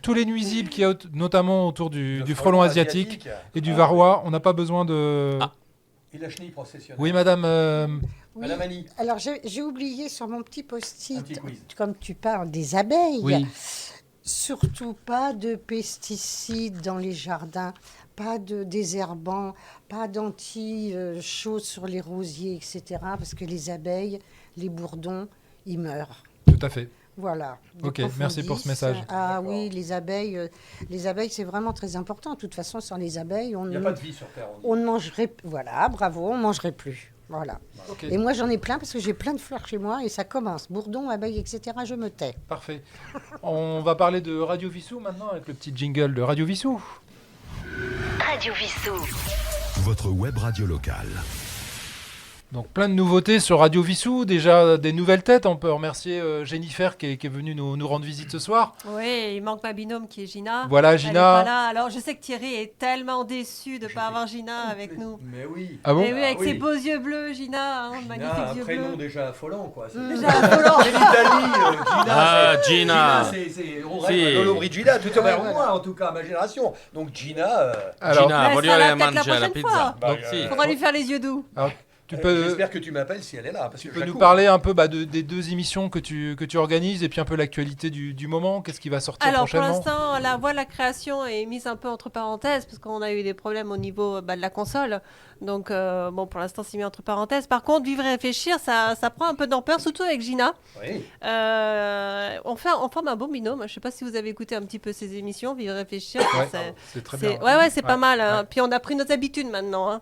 S3: tous les nuisibles qu'il y a, notamment autour du frelon asiatique et du varroa, on n'a pas besoin de...
S4: Ah.
S1: Et la chenille processionnelle.
S3: Oui, madame.
S7: Oui.
S1: Madame Annie,
S7: Alors j'ai oublié sur mon petit
S1: un
S7: post-it,
S1: petit quiz.
S7: comme tu parles des abeilles,
S3: Oui.
S7: surtout pas de pesticides dans les jardins, pas de désherbants, pas d'anti-choses sur les rosiers, etc. Parce que les abeilles, les bourdons, ils meurent.
S3: Tout à fait.
S7: Voilà.
S3: Ok,
S7: Donc,
S3: merci pour ce message.
S7: Ah
S1: D'accord.
S7: oui, les abeilles, c'est vraiment très important. De toute façon, sans les abeilles, on
S1: Il n'y a
S7: ne
S1: pas de vie sur Terre. on dit.
S7: on ne mangerait. Voilà, bravo, on mangerait plus. Voilà.
S3: Ok,
S7: Et moi, j'en ai plein parce que j'ai plein de fleurs chez moi et ça commence. Bourdons, abeilles, etc. Je me tais.
S3: parfait. On va parler de Radio Vissou maintenant avec le petit jingle de Radio Vissou.
S8: Radio Vissou.
S2: Votre web radio locale.
S3: Donc plein de nouveautés sur Radio Vissou, déjà des nouvelles têtes. On peut remercier Jennifer qui est venue nous rendre visite ce soir.
S6: Oui, il manque ma binôme qui est Gina.
S3: Voilà
S6: Elle est
S3: Gina.
S6: pas là. Alors je sais que Thierry est tellement déçu de ne pas avoir Gina avec nous.
S1: Mais oui.
S3: Ah bon
S6: Mais oui, avec
S1: Ah oui.
S6: ses beaux yeux bleus, Gina, hein,
S1: Gina,
S6: magnifiques
S1: un
S6: yeux
S1: prénom
S6: bleus.
S1: déjà affolant, quoi. C'est
S6: Déjà affolant.
S1: c'est l'Italie, Gina.
S4: Ah,
S1: c'est-
S4: Gina.
S1: On
S4: Si.
S1: rêve à Lolo Brigida, tout
S7: Ouais,
S1: au
S7: voilà.
S1: moins, en tout cas, à ma génération. Donc Gina,
S3: Alors,
S4: Gina,
S6: Ouais,
S4: voglio
S6: ça va
S4: aller
S6: peut-être la
S4: mangiare la
S6: prochaine
S4: pizza.
S6: fois.
S1: Bah,
S4: Donc, si.
S6: Faudra lui faire les yeux doux.
S3: Tu peux,
S1: J'espère que tu m'appelles si elle est là. Parce
S3: tu
S1: que
S3: peux
S1: je la
S3: nous
S1: cours.
S3: parler un peu des 2 émissions que tu organises et puis un peu l'actualité du moment. Qu'est-ce qui va sortir
S6: Alors pour
S3: prochainement?
S6: l'instant, la voie de la création est mise un peu entre parenthèses parce qu'on a eu des problèmes au niveau de la console. Donc bon, pour l'instant, c'est mis entre parenthèses. Par contre, Vivre et réfléchir, ça prend un peu d'ampleur, surtout avec Gina.
S1: Oui.
S6: On forme un bon binôme. Je ne sais pas si vous avez écouté un petit peu ces émissions, Vivre et réfléchir.
S3: Ouais,
S6: c'est
S3: c'est très bien.
S6: ouais, c'est pas mal. Hein.
S3: Ouais.
S6: Puis on a pris nos habitudes maintenant. Hein.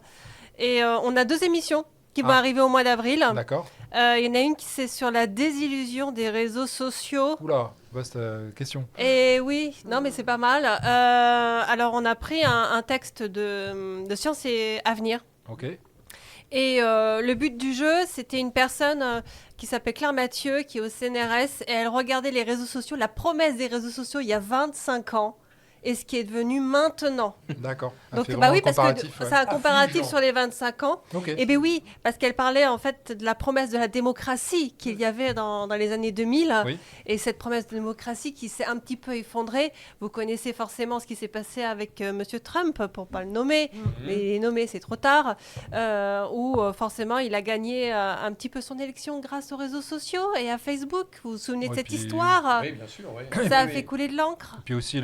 S6: Et on a 2 émissions qui vont
S3: Ah.
S6: arriver au mois d'avril.
S3: D'accord.
S6: Il y en a une qui c'est sur la désillusion des réseaux sociaux.
S3: Oula, vaste question.
S6: Et oui, non mais c'est pas mal. Alors on a pris un texte de Science et Avenir.
S3: Ok.
S6: Et le but du jeu, c'était une personne qui s'appelle Claire Mathieu, qui est au CNRS, et elle regardait les réseaux sociaux, la promesse des réseaux sociaux il y a 25 ans, et ce qui est devenu maintenant.
S3: D'accord. Elle
S6: Donc
S3: fait
S6: bah
S3: vraiment
S6: oui,
S3: un
S6: parce que
S3: comparatif, ouais.
S6: c'est un comparatif
S1: Affligeant.
S6: sur les 25 ans.
S3: Ok.
S6: Eh bien oui, parce qu'elle parlait en fait de la promesse de la démocratie qu'il y avait dans les années 2000.
S3: Oui.
S6: Et cette promesse de démocratie qui s'est un petit peu effondrée. Vous connaissez forcément ce qui s'est passé avec Monsieur Trump, pour pas le nommer. Mais il est nommé, c'est trop tard. Où forcément, il a gagné un petit peu son élection grâce aux réseaux sociaux et à Facebook. Vous vous souvenez de
S3: Ouais,
S6: cette
S3: puis-
S6: histoire?
S1: Oui, bien sûr. Oui.
S6: Ça a
S1: Oui,
S6: fait
S1: oui.
S6: couler de l'encre.
S3: Puis aussi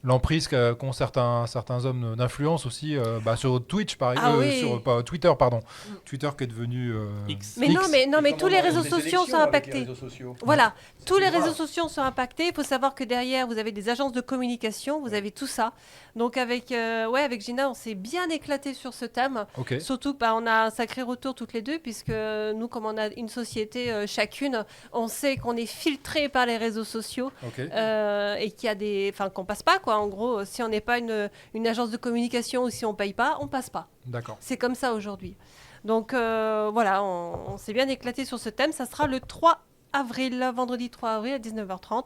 S3: l'emprise qu'ont certains hommes d'influence aussi sur Twitch par
S6: Ah
S3: exemple,
S6: oui.
S3: pas Twitter pardon, Twitter qui est devenu
S4: X.
S6: Mais
S3: X.
S6: non, mais
S1: Et
S6: tous
S1: comment
S6: les
S1: on
S6: réseaux
S1: gagne des
S6: sociaux sont
S1: élections avec les
S6: impactés.
S1: réseaux sociaux.
S6: Voilà, tous les
S1: plus grave.
S6: réseaux sociaux sont impactés. Il faut savoir que derrière, vous avez des agences de communication, vous avez tout ça. Donc avec Gina, on s'est bien éclaté sur ce thème.
S3: Ok.
S6: Surtout, on a un sacré retour toutes les deux, puisque nous, comme on a une société chacune, on sait qu'on est filtré par les réseaux sociaux
S3: Ok.
S6: et qu'il y a qu'on passe pas, quoi. En gros, si on n'est pas une agence de communication ou si on paye pas, on passe pas.
S3: D'accord.
S6: C'est comme ça aujourd'hui. Donc voilà, on s'est bien éclaté sur ce thème. Ça sera le 3 avril, vendredi 3 avril à 19h30.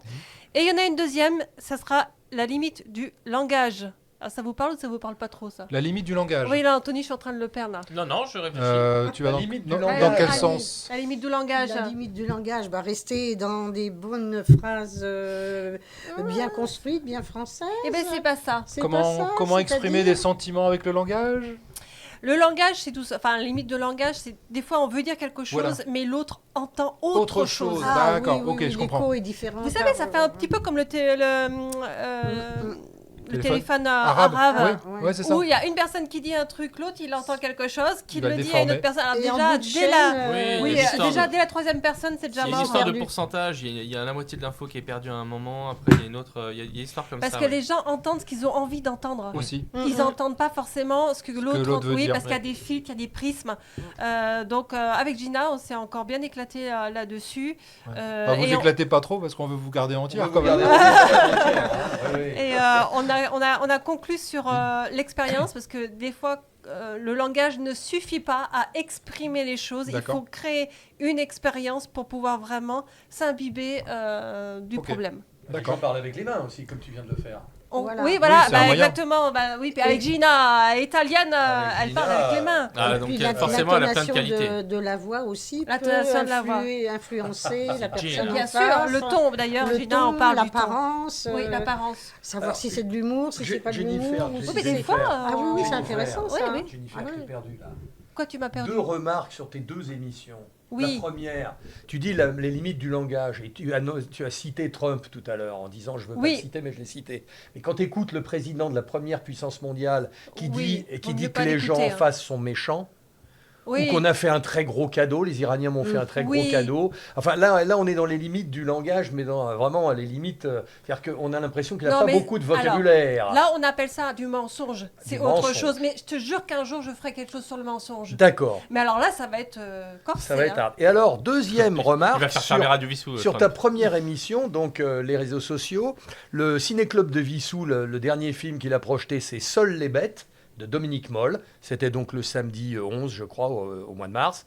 S6: Et il y en a une deuxième, ça sera la limite du langage. Ah, ça vous parle ou ça vous parle pas trop, ça?
S3: La limite du langage.
S6: Oui, là, Anthony, je suis en train de le perdre, là.
S4: Non, je réfléchis.
S3: Tu vas
S1: La
S3: dans,
S1: limite du
S3: dans-
S1: langage.
S3: dans quel
S6: la
S3: sens?
S6: La limite du langage.
S7: La limite du langage, rester dans des bonnes phrases bien construites, bien françaises.
S6: Eh bien, c'est pas ça.
S7: C'est pas ça,
S3: Comment exprimer
S7: c'est-à-dire
S3: des sentiments avec le langage?
S6: Le langage, c'est tout ça. Enfin, la limite de langage, c'est des fois, on veut dire quelque chose,
S3: Voilà.
S6: mais l'autre entend autre chose.
S3: Ah, D'accord, ok, je
S7: l'écho
S3: comprends.
S7: est différent.
S6: Vous savez, ça fait un petit peu comme le téléphone arabe.
S3: Oui, ouais, c'est ça.
S6: Où il y a une personne qui dit un truc, l'autre il entend quelque chose, qui
S3: Il va
S6: le
S3: le
S6: dit à une
S3: déformer.
S6: autre personne. Alors
S7: Et en
S6: déjà,
S7: bout de
S6: dès
S7: chaîne,
S6: la...
S4: Oui,
S6: Oui,
S4: il y a une histoire
S6: déjà
S4: de-
S6: dès la troisième personne, c'est déjà
S4: Il y a une
S6: mort.
S4: histoire de
S7: perdu.
S4: pourcentage, il y a la moitié de l'info qui est perdue à un moment, après il y a une autre, il y a une histoire comme
S6: Parce
S4: ça.
S6: que
S4: ouais.
S6: les gens entendent ce qu'ils ont envie d'entendre.
S3: Aussi.
S6: Ils n'entendent pas forcément ce que l'autre
S3: veut
S6: oui,
S3: dire.
S6: parce qu'il y a des filtres, il y a des prismes. Donc avec Gina, on s'est encore bien éclaté là-dessus.
S3: Vous
S6: et on-
S3: éclatez pas trop parce qu'on veut vous garder entière
S1: On
S3: quand
S1: veut
S3: même.
S1: vous garder entière, hein. Oui, oui.
S6: Et on a conclu sur l'expérience parce que des fois, le langage ne suffit pas à exprimer les choses. Il
S3: D'accord.
S6: faut créer une expérience pour pouvoir vraiment s'imbiber du
S3: Ok.
S6: problème.
S3: D'accord.
S1: J'en parle avec les mains aussi, comme tu viens de le faire.
S7: Voilà.
S6: Oui, voilà,
S3: Oui, c'est un moyen.
S6: exactement. Puis avec Gina, italienne,
S1: Avec
S6: elle
S1: Gina,
S6: parle avec les mains.
S4: Ah,
S7: Et
S4: donc
S7: puis
S4: forcément elle a plein de
S7: l'intonation
S4: qualités.
S7: de la voix aussi peut
S6: L'intonation de la voix.
S7: influencer la personne
S4: Gina.
S7: en
S6: Bien sûr,
S7: face,
S6: le ton d'ailleurs,
S7: le
S6: Gina,
S7: ton,
S6: on parle du ton.
S7: l'apparence,
S6: Oui, l'apparence.
S7: savoir
S1: Alors,
S7: si c'est de l'humour, si c'est pas de
S1: Jennifer,
S7: l'humour.
S1: Jennifer.
S6: Oui, mais des fois.
S7: Ah oui, oui, c'est
S1: Jennifer.
S7: intéressant ça.
S6: Oui, oui.
S1: Jennifer,
S7: Ah
S1: je t'ai
S7: oui.
S1: perdu là.
S6: Quoi, tu m'as perdu?
S1: 2 remarques sur tes 2 émissions.
S6: Oui.
S1: La première, tu dis les limites du langage et tu as cité Trump tout à l'heure en disant je veux pas
S6: Oui.
S1: le citer mais je l'ai cité. Mais quand tu écoutes le président de la première puissance mondiale qui
S6: Oui,
S1: dit,
S6: vaut mieux
S1: que
S6: pas
S1: les gens
S6: l'écouter,
S1: en
S6: hein.
S1: face sont méchants,
S6: Oui.
S1: ou qu'on a fait un très gros cadeau, les Iraniens m'ont fait un très gros
S6: Oui.
S1: cadeau. Enfin là on est dans les limites du langage, mais dans vraiment les limites, c'est-à-dire qu'on a l'impression qu'il n'a
S6: Non,
S1: pas
S6: mais
S1: beaucoup de
S6: alors,
S1: vocabulaire.
S6: Là, on appelle ça du mensonge. C'est
S1: Du
S6: autre
S1: mensonge.
S6: chose. Mais je te jure qu'un jour, je ferai quelque chose sur le mensonge.
S1: D'accord,
S6: Mais alors là, ça va être corsé.
S1: ça va être
S6: hein.
S1: hard. Et alors, deuxième
S4: Il
S1: remarque
S4: va faire
S1: sur,
S4: fermer Radio Vissou.
S1: sur ta
S4: Trump.
S1: première émission, donc les réseaux sociaux, le Ciné-Club de Vissou, le dernier film qu'il a projeté, c'est Seules les bêtes de Dominique Moll. C'était donc le samedi 11, je crois, au mois de mars,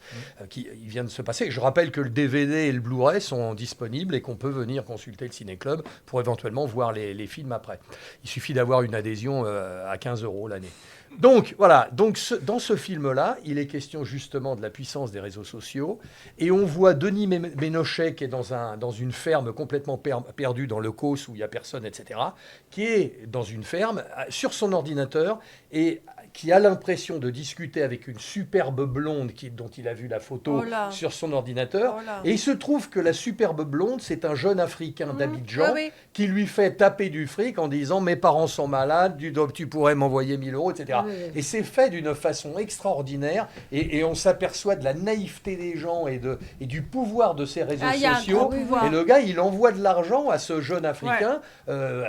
S1: qui il vient de se passer. Je rappelle que le DVD et le Blu-ray sont disponibles et qu'on peut venir consulter le Ciné-Club pour éventuellement voir les films après. Il suffit d'avoir une adhésion à 15 € l'année. Donc voilà, dans ce film-là, il est question justement de la puissance des réseaux sociaux et on voit Denis Ménochet qui est dans une ferme complètement perdue dans le Causse où il n'y a personne, etc., qui est dans une ferme sur son ordinateur et qui a l'impression de discuter avec une superbe blonde dont il a vu la photo
S6: Oh là.
S1: sur son ordinateur.
S6: Oh là.
S1: Et il se trouve que la superbe blonde, c'est un jeune Africain d'Abidjan
S6: oui.
S1: qui lui fait taper du fric en disant « Mes parents sont malades, tu pourrais m'envoyer 1000 euros, etc.
S7: Oui.
S1: Et c'est fait d'une façon extraordinaire et on s'aperçoit de la naïveté des gens et du pouvoir de ces réseaux
S6: Ah, il y a un
S1: sociaux.
S6: grand pouvoir.
S1: Et le gars, il envoie de l'argent à ce jeune Africain.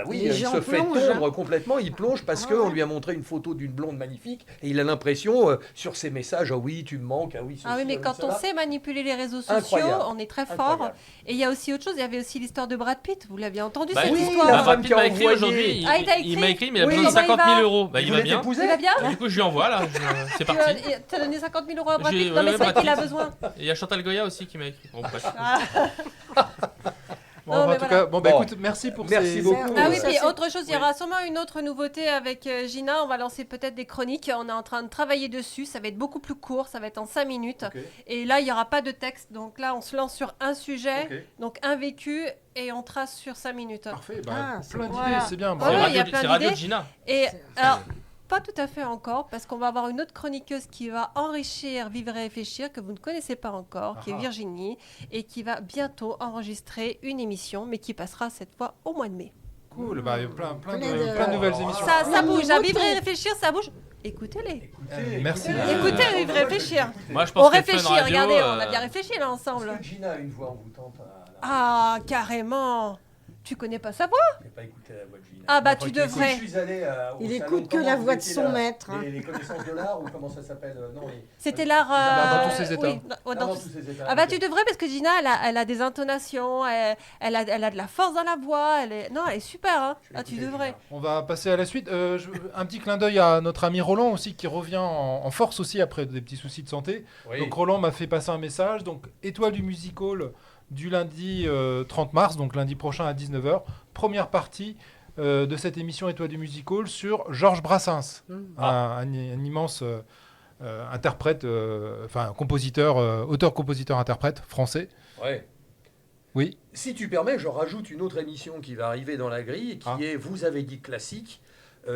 S1: Oui,
S7: Les
S1: il
S7: gens
S1: se fait
S7: plongent,
S1: tondre complètement. Il plonge parce qu'on lui a montré une photo d'une blonde magnifique et il a l'impression, sur ses messages, « Ah oui, tu me manques, ah oui, ceci,
S6: Ah oui, mais
S1: ah oui,
S6: quand on
S1: cela.
S6: sait manipuler les réseaux sociaux,
S1: Incroyable.
S6: on est très fort.
S1: Incroyable.
S6: Et il y a aussi autre chose, il y avait aussi l'histoire de Brad Pitt. Vous l'aviez entendu
S4: Bah
S6: cette
S1: oui,
S6: histoire
S1: la
S4: Brad
S1: femme
S4: Pitt
S1: qui a
S4: m'a écrit
S1: envoyé.
S4: aujourd'hui.
S6: Ah, il t'a
S4: Il m'a écrit, mais il a
S1: Oui.
S4: besoin de
S6: Comment
S4: 50
S6: il
S4: 000
S6: va
S4: euros. Bah, il
S1: Vous
S4: va
S1: l'êtes
S4: bien.
S1: épousé
S6: Il va bien
S4: Du coup, je lui envoie là. C'est
S6: Tu
S4: parti.
S6: as donné 50 000 euros à Brad
S4: J'ai-
S6: Pitt Non, mais
S4: ouais,
S6: c'est vrai
S4: Brad
S6: qu'il a
S4: Pitt.
S6: besoin.
S4: Et il y a Chantal Goya aussi qui m'a écrit. Bon, bref.
S3: Bon,
S6: Non,
S3: en
S6: mais
S3: tout
S6: voilà.
S3: cas, bon,
S1: Bon.
S3: écoute, merci pour
S1: Merci
S3: ces...
S1: beaucoup.
S6: Ah oui,
S7: Ça,
S6: puis
S7: c'est-
S6: autre chose, il y aura sûrement une autre nouveauté avec Gina. On va lancer peut-être des chroniques. On est en train de travailler dessus. Ça va être beaucoup plus court. Ça va être en 5 minutes.
S1: Ok.
S6: Et là, il n'y aura pas de texte. Donc là, on se lance sur un sujet,
S1: Ok.
S6: donc un vécu, et on trace sur 5 minutes.
S3: Parfait,
S7: Ah,
S3: plein d'idées,
S6: voilà.
S3: c'est bien.
S4: C'est
S6: Ouais,
S3: bravo.
S6: il y a plein
S4: c'est Radio
S6: d'idées.
S4: Gina.
S6: Et
S7: C'est-
S6: alors, pas tout à fait encore, parce qu'on va avoir une autre chroniqueuse qui va enrichir Vivre et Réfléchir, que vous ne connaissez pas encore, qui est
S3: Ah.
S6: Virginie, et qui va bientôt enregistrer une émission, mais qui passera cette fois au mois de mai.
S3: Cool, bah, il y a plein
S7: Plein
S3: de nouvelles
S1: Oh.
S3: émissions.
S6: Ça
S7: Une
S6: bouge, à
S7: nouveauté.
S6: Vivre et Réfléchir, ça bouge. Écoutez-les.
S3: Merci.
S6: Écoutez, Vivre et Réfléchir.
S4: Moi, je
S6: On
S4: pense que Fun
S6: réfléchit,
S4: Radio,
S6: regardez, on a bien réfléchi là ensemble.
S1: Est-ce que Gina a une voix envoûtante
S6: Ah, carrément. Tu connais pas sa voix?
S1: Je n'ai pas écouté la voix de Gina.
S6: Ah bah
S1: Après,
S6: tu
S1: je
S6: devrais.
S1: suis allé au
S7: Il
S1: salon,
S7: écoute que
S1: comment
S7: la
S1: vous
S7: voix de
S1: étiez
S7: son
S1: là
S7: maître. hein.
S1: Les connaissances de l'art, ou comment ça s'appelle non,
S6: C'était l'art.
S3: Dans tous ses états.
S6: oui, dans
S1: dans
S6: tous-
S1: tous ces états.
S6: Ah bah
S1: ok.
S6: tu devrais parce que Gina elle a des intonations, elle a de la force dans la voix, non elle est super hein.
S1: Je vais
S6: Ah tu
S1: écouter
S6: devrais.
S1: Gina.
S3: On va passer à la suite. Un petit clin d'œil à notre ami Roland aussi qui revient en force aussi après des petits soucis de santé.
S1: Oui.
S3: Donc Roland m'a fait passer un message. Donc Étoile du Music Hall du lundi 30 mars, donc lundi prochain à 19h. Première partie de cette émission Étoile du Music Hall sur Georges Brassens, un immense interprète, enfin compositeur, auteur-compositeur-interprète français.
S1: Ouais.
S3: Oui.
S1: Si tu permets, je rajoute une autre émission qui va arriver dans la grille, et qui est Vous avez dit classique,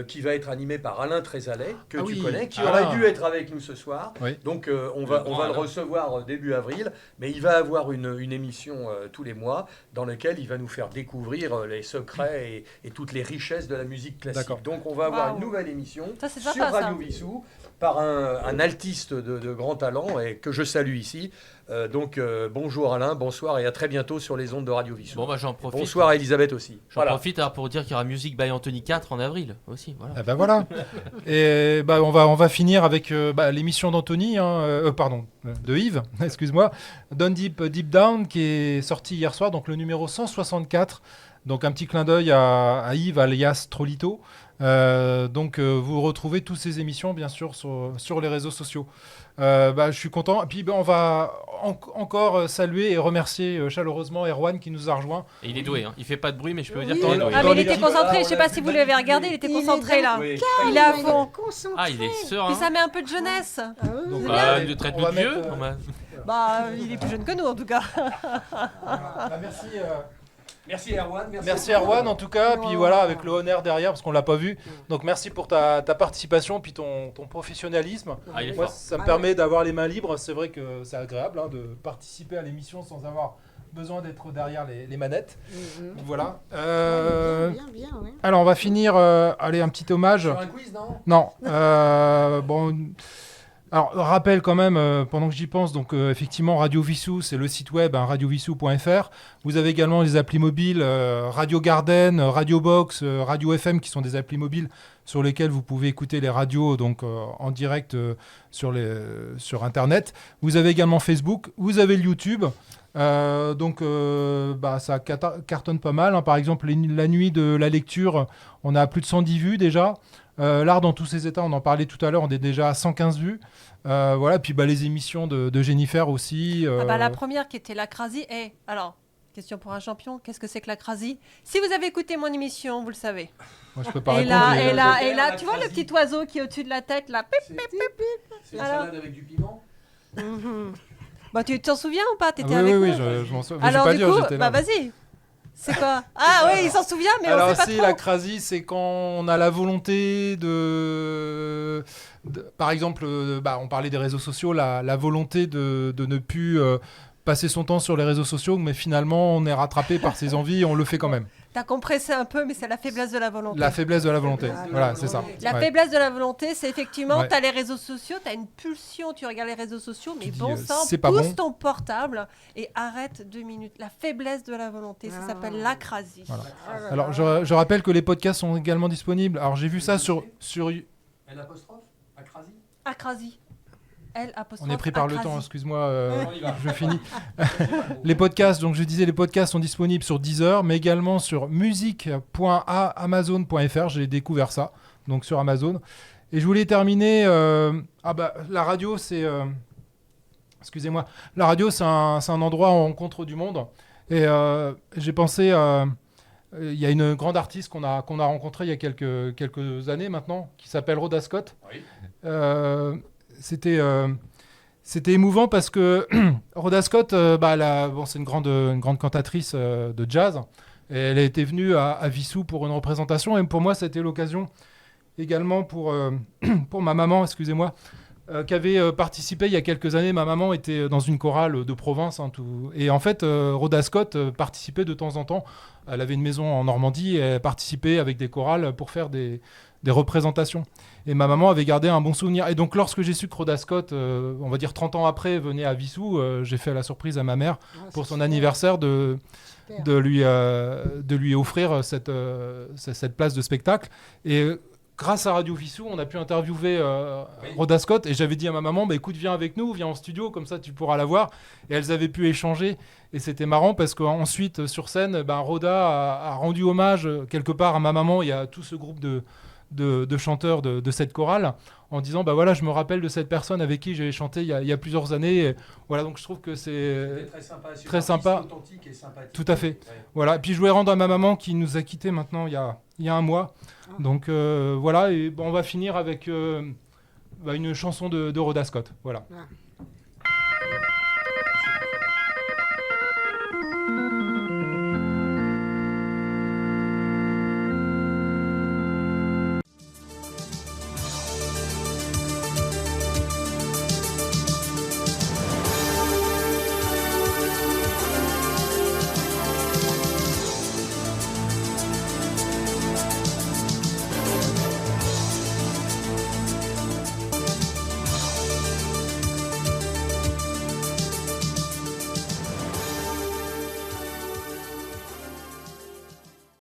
S1: qui va être animée par Alain Trézalet, que
S3: Ah
S1: tu
S3: oui,
S1: connais, qui
S3: Alain.
S1: aurait dû être avec nous ce soir.
S3: Oui.
S1: Donc on va le
S4: Alain.
S1: recevoir début avril, mais il va avoir une émission tous les mois dans laquelle il va nous faire découvrir les secrets et toutes les richesses de la musique classique.
S3: D'accord.
S1: Donc on va avoir
S6: Waouh.
S1: une nouvelle émission
S6: Ça, c'est
S1: sur
S6: sympa, ça.
S1: Radio Vissou par un altiste de grand talent et que je salue ici. Donc bonjour Alain, bonsoir et à très bientôt sur les ondes de Radio Vissou.
S4: Bon, bah, j'en profite.
S1: Bonsoir à Elisabeth aussi.
S4: J'en
S1: Voilà.
S4: profite alors, pour dire qu'il y aura Music by Anthony 4 en avril aussi. Voilà.
S3: Eh ben voilà. Et bah, on va finir avec l'émission d'Anthony, pardon, de Yves, excuse-moi, Down Deep, Deep Down, qui est sorti hier soir, donc le numéro 164. Donc un petit clin d'œil à Yves, alias Trollito. Vous retrouvez toutes ces émissions, bien sûr, sur les réseaux sociaux. Je suis content. Et puis on va encore saluer et remercier chaleureusement Erwan qui nous a rejoints.
S4: Et il est doué, hein. Il fait pas de bruit, mais je peux vous dire
S7: Oui.
S4: qu'il est doué.
S6: Ah mais il était
S1: l'équipe,
S6: concentré,
S1: là,
S6: je sais
S1: on
S6: pas
S1: a
S6: si
S1: fait
S6: vous
S1: une
S6: l'avez
S1: magnifique
S6: regardé, il était
S7: Il est
S6: concentré là.
S1: Oui.
S6: Il est à fond.
S7: Concentré.
S4: Ah, il est serein.
S6: Puis ça met un peu de jeunesse.
S7: Ah oui.
S3: Donc,
S4: Bah,
S3: on
S4: il nous traite
S3: on
S4: de
S3: va
S4: vieux.
S3: mettre,
S4: Non, bah,
S6: Bah il est plus jeune que nous en tout cas.
S3: merci.
S1: Merci Erwan.
S3: Merci Erwan en tout cas, puis voilà avec le honneur derrière parce qu'on l'a pas vu. Donc merci pour ta participation puis ton professionnalisme.
S4: Ah, il est
S3: Moi
S4: fort.
S3: ça me permet d'avoir les mains libres, c'est vrai que c'est agréable de participer à l'émission sans avoir besoin d'être derrière les manettes.
S7: Mhm.
S3: Voilà.
S7: Bien, ouais.
S3: Alors on va finir, allez un petit hommage.
S1: Sur un quiz, non?
S3: Non, bon. Alors, rappel quand même, pendant que j'y pense, donc effectivement, Radio Vissou, c'est le site web, radiovissou.fr. Vous avez également les applis mobiles, Radio Garden, Radio Box, Radio FM, qui sont des applis mobiles sur lesquelles vous pouvez écouter les radios donc, en direct sur Internet. Vous avez également Facebook, vous avez le YouTube. Ça cartonne pas mal. Hein. Par exemple, la nuit de la lecture, on a plus de 110 vues déjà. L'art dans tous ses états, on en parlait tout à l'heure, on est déjà à 115 vues. Voilà, puis les émissions de Jennifer aussi.
S6: La première qui était la Crasi. Alors, question pour un champion, qu'est-ce que c'est que la Crasi? Si vous avez écouté mon émission, vous le savez.
S3: Moi, je peux pas
S6: Et
S3: répondre.
S6: là,
S3: mais-
S6: et là,
S1: je
S6: et là,
S1: la
S6: tu vois le
S1: Crasi.
S6: petit oiseau qui est au-dessus de la tête là. Pip, pip, pip.
S1: C'est une
S6: Alors.
S1: salade avec du piment?
S6: Mhm. Bah tu t'en souviens ou pas?
S3: Ah
S6: T'étais
S3: oui,
S6: avec
S3: oui,
S6: nous.
S3: je m'en souviens. Je vais
S6: Alors
S3: pas
S6: du
S3: dire,
S6: coup,
S3: j'étais là.
S6: bah vas-y. C'est quoi? Ah oui, il s'en souvient, mais on
S3: Alors
S6: sait pas
S3: si,
S6: trop.
S3: l'acrasie, c'est quand on a la volonté par exemple, on parlait des réseaux sociaux, la volonté de ne plus passer son temps sur les réseaux sociaux, mais finalement on est rattrapé par ses envies et on le fait quand même.
S6: T'as compressé un peu, mais c'est la faiblesse de la volonté.
S3: La faiblesse de la volonté, voilà, c'est ça.
S6: La
S3: Ouais.
S6: faiblesse de la volonté, c'est effectivement,
S3: Ouais.
S6: tu as les réseaux sociaux, tu as une pulsion, tu regardes les réseaux sociaux, mais
S3: Tu dis,
S6: bon sang,
S3: c'est pas
S6: pousse
S3: bon.
S6: ton portable et arrête 2 minutes. La faiblesse de la volonté, ça s'appelle l'acrasie.
S3: Voilà. Alors je rappelle que les podcasts sont également disponibles. Alors j'ai vu ça sur
S1: L apostrophe Acrasie.
S6: Acrasie. L apostrophe
S3: on est pris par le
S6: acrasie.
S3: temps, excuse-moi, je finis. Les podcasts, donc je disais, les podcasts sont disponibles sur Deezer, mais également sur musique.amazon.fr. J'ai découvert ça, donc sur Amazon. Et je voulais terminer. La radio, c'est. Excusez-moi. La radio, c'est un endroit où on rencontre du monde. Et j'ai pensé. Il y a une grande artiste qu'on a rencontrée il y a quelques années maintenant, qui s'appelle Rhoda Scott.
S1: Oui.
S3: C'était émouvant parce que Rhoda Scott, c'est une grande cantatrice de jazz. Et elle a été venue à Vissou pour une représentation. Et pour moi, c'était l'occasion également pour ma maman, excusez-moi, qui avait participé il y a quelques années. Ma maman était dans une chorale de province. Et en fait, Rhoda Scott participait de temps en temps. Elle avait une maison en Normandie et elle participait avec des chorales pour faire des représentations. Et ma maman avait gardé un bon souvenir. Et donc, lorsque j'ai su que Rhoda Scott, on va dire 30 ans après, venait à Vissou, j'ai fait la surprise à ma mère pour son anniversaire de lui offrir cette place de spectacle. Et grâce à Radio Vissou, on a pu interviewer Rhoda Scott. Et j'avais dit à ma maman, écoute, viens avec nous, viens en studio, comme ça tu pourras la voir. Et elles avaient pu échanger. Et c'était marrant parce qu'ensuite, sur scène, Rhoda a rendu hommage quelque part à ma maman. Il y a tout ce groupe de chanteurs de cette chorale en disant je me rappelle de cette personne avec qui j'ai chanté il y a plusieurs années. Et voilà, donc je trouve que c'est très sympa,
S1: authentique et sympathique.
S3: tout à fait.
S1: Ouais.
S3: Voilà, et puis je voulais rendre à ma maman qui nous a quittés maintenant il y a un mois. Donc voilà, et on va finir avec une chanson de Rhoda Scott. Voilà.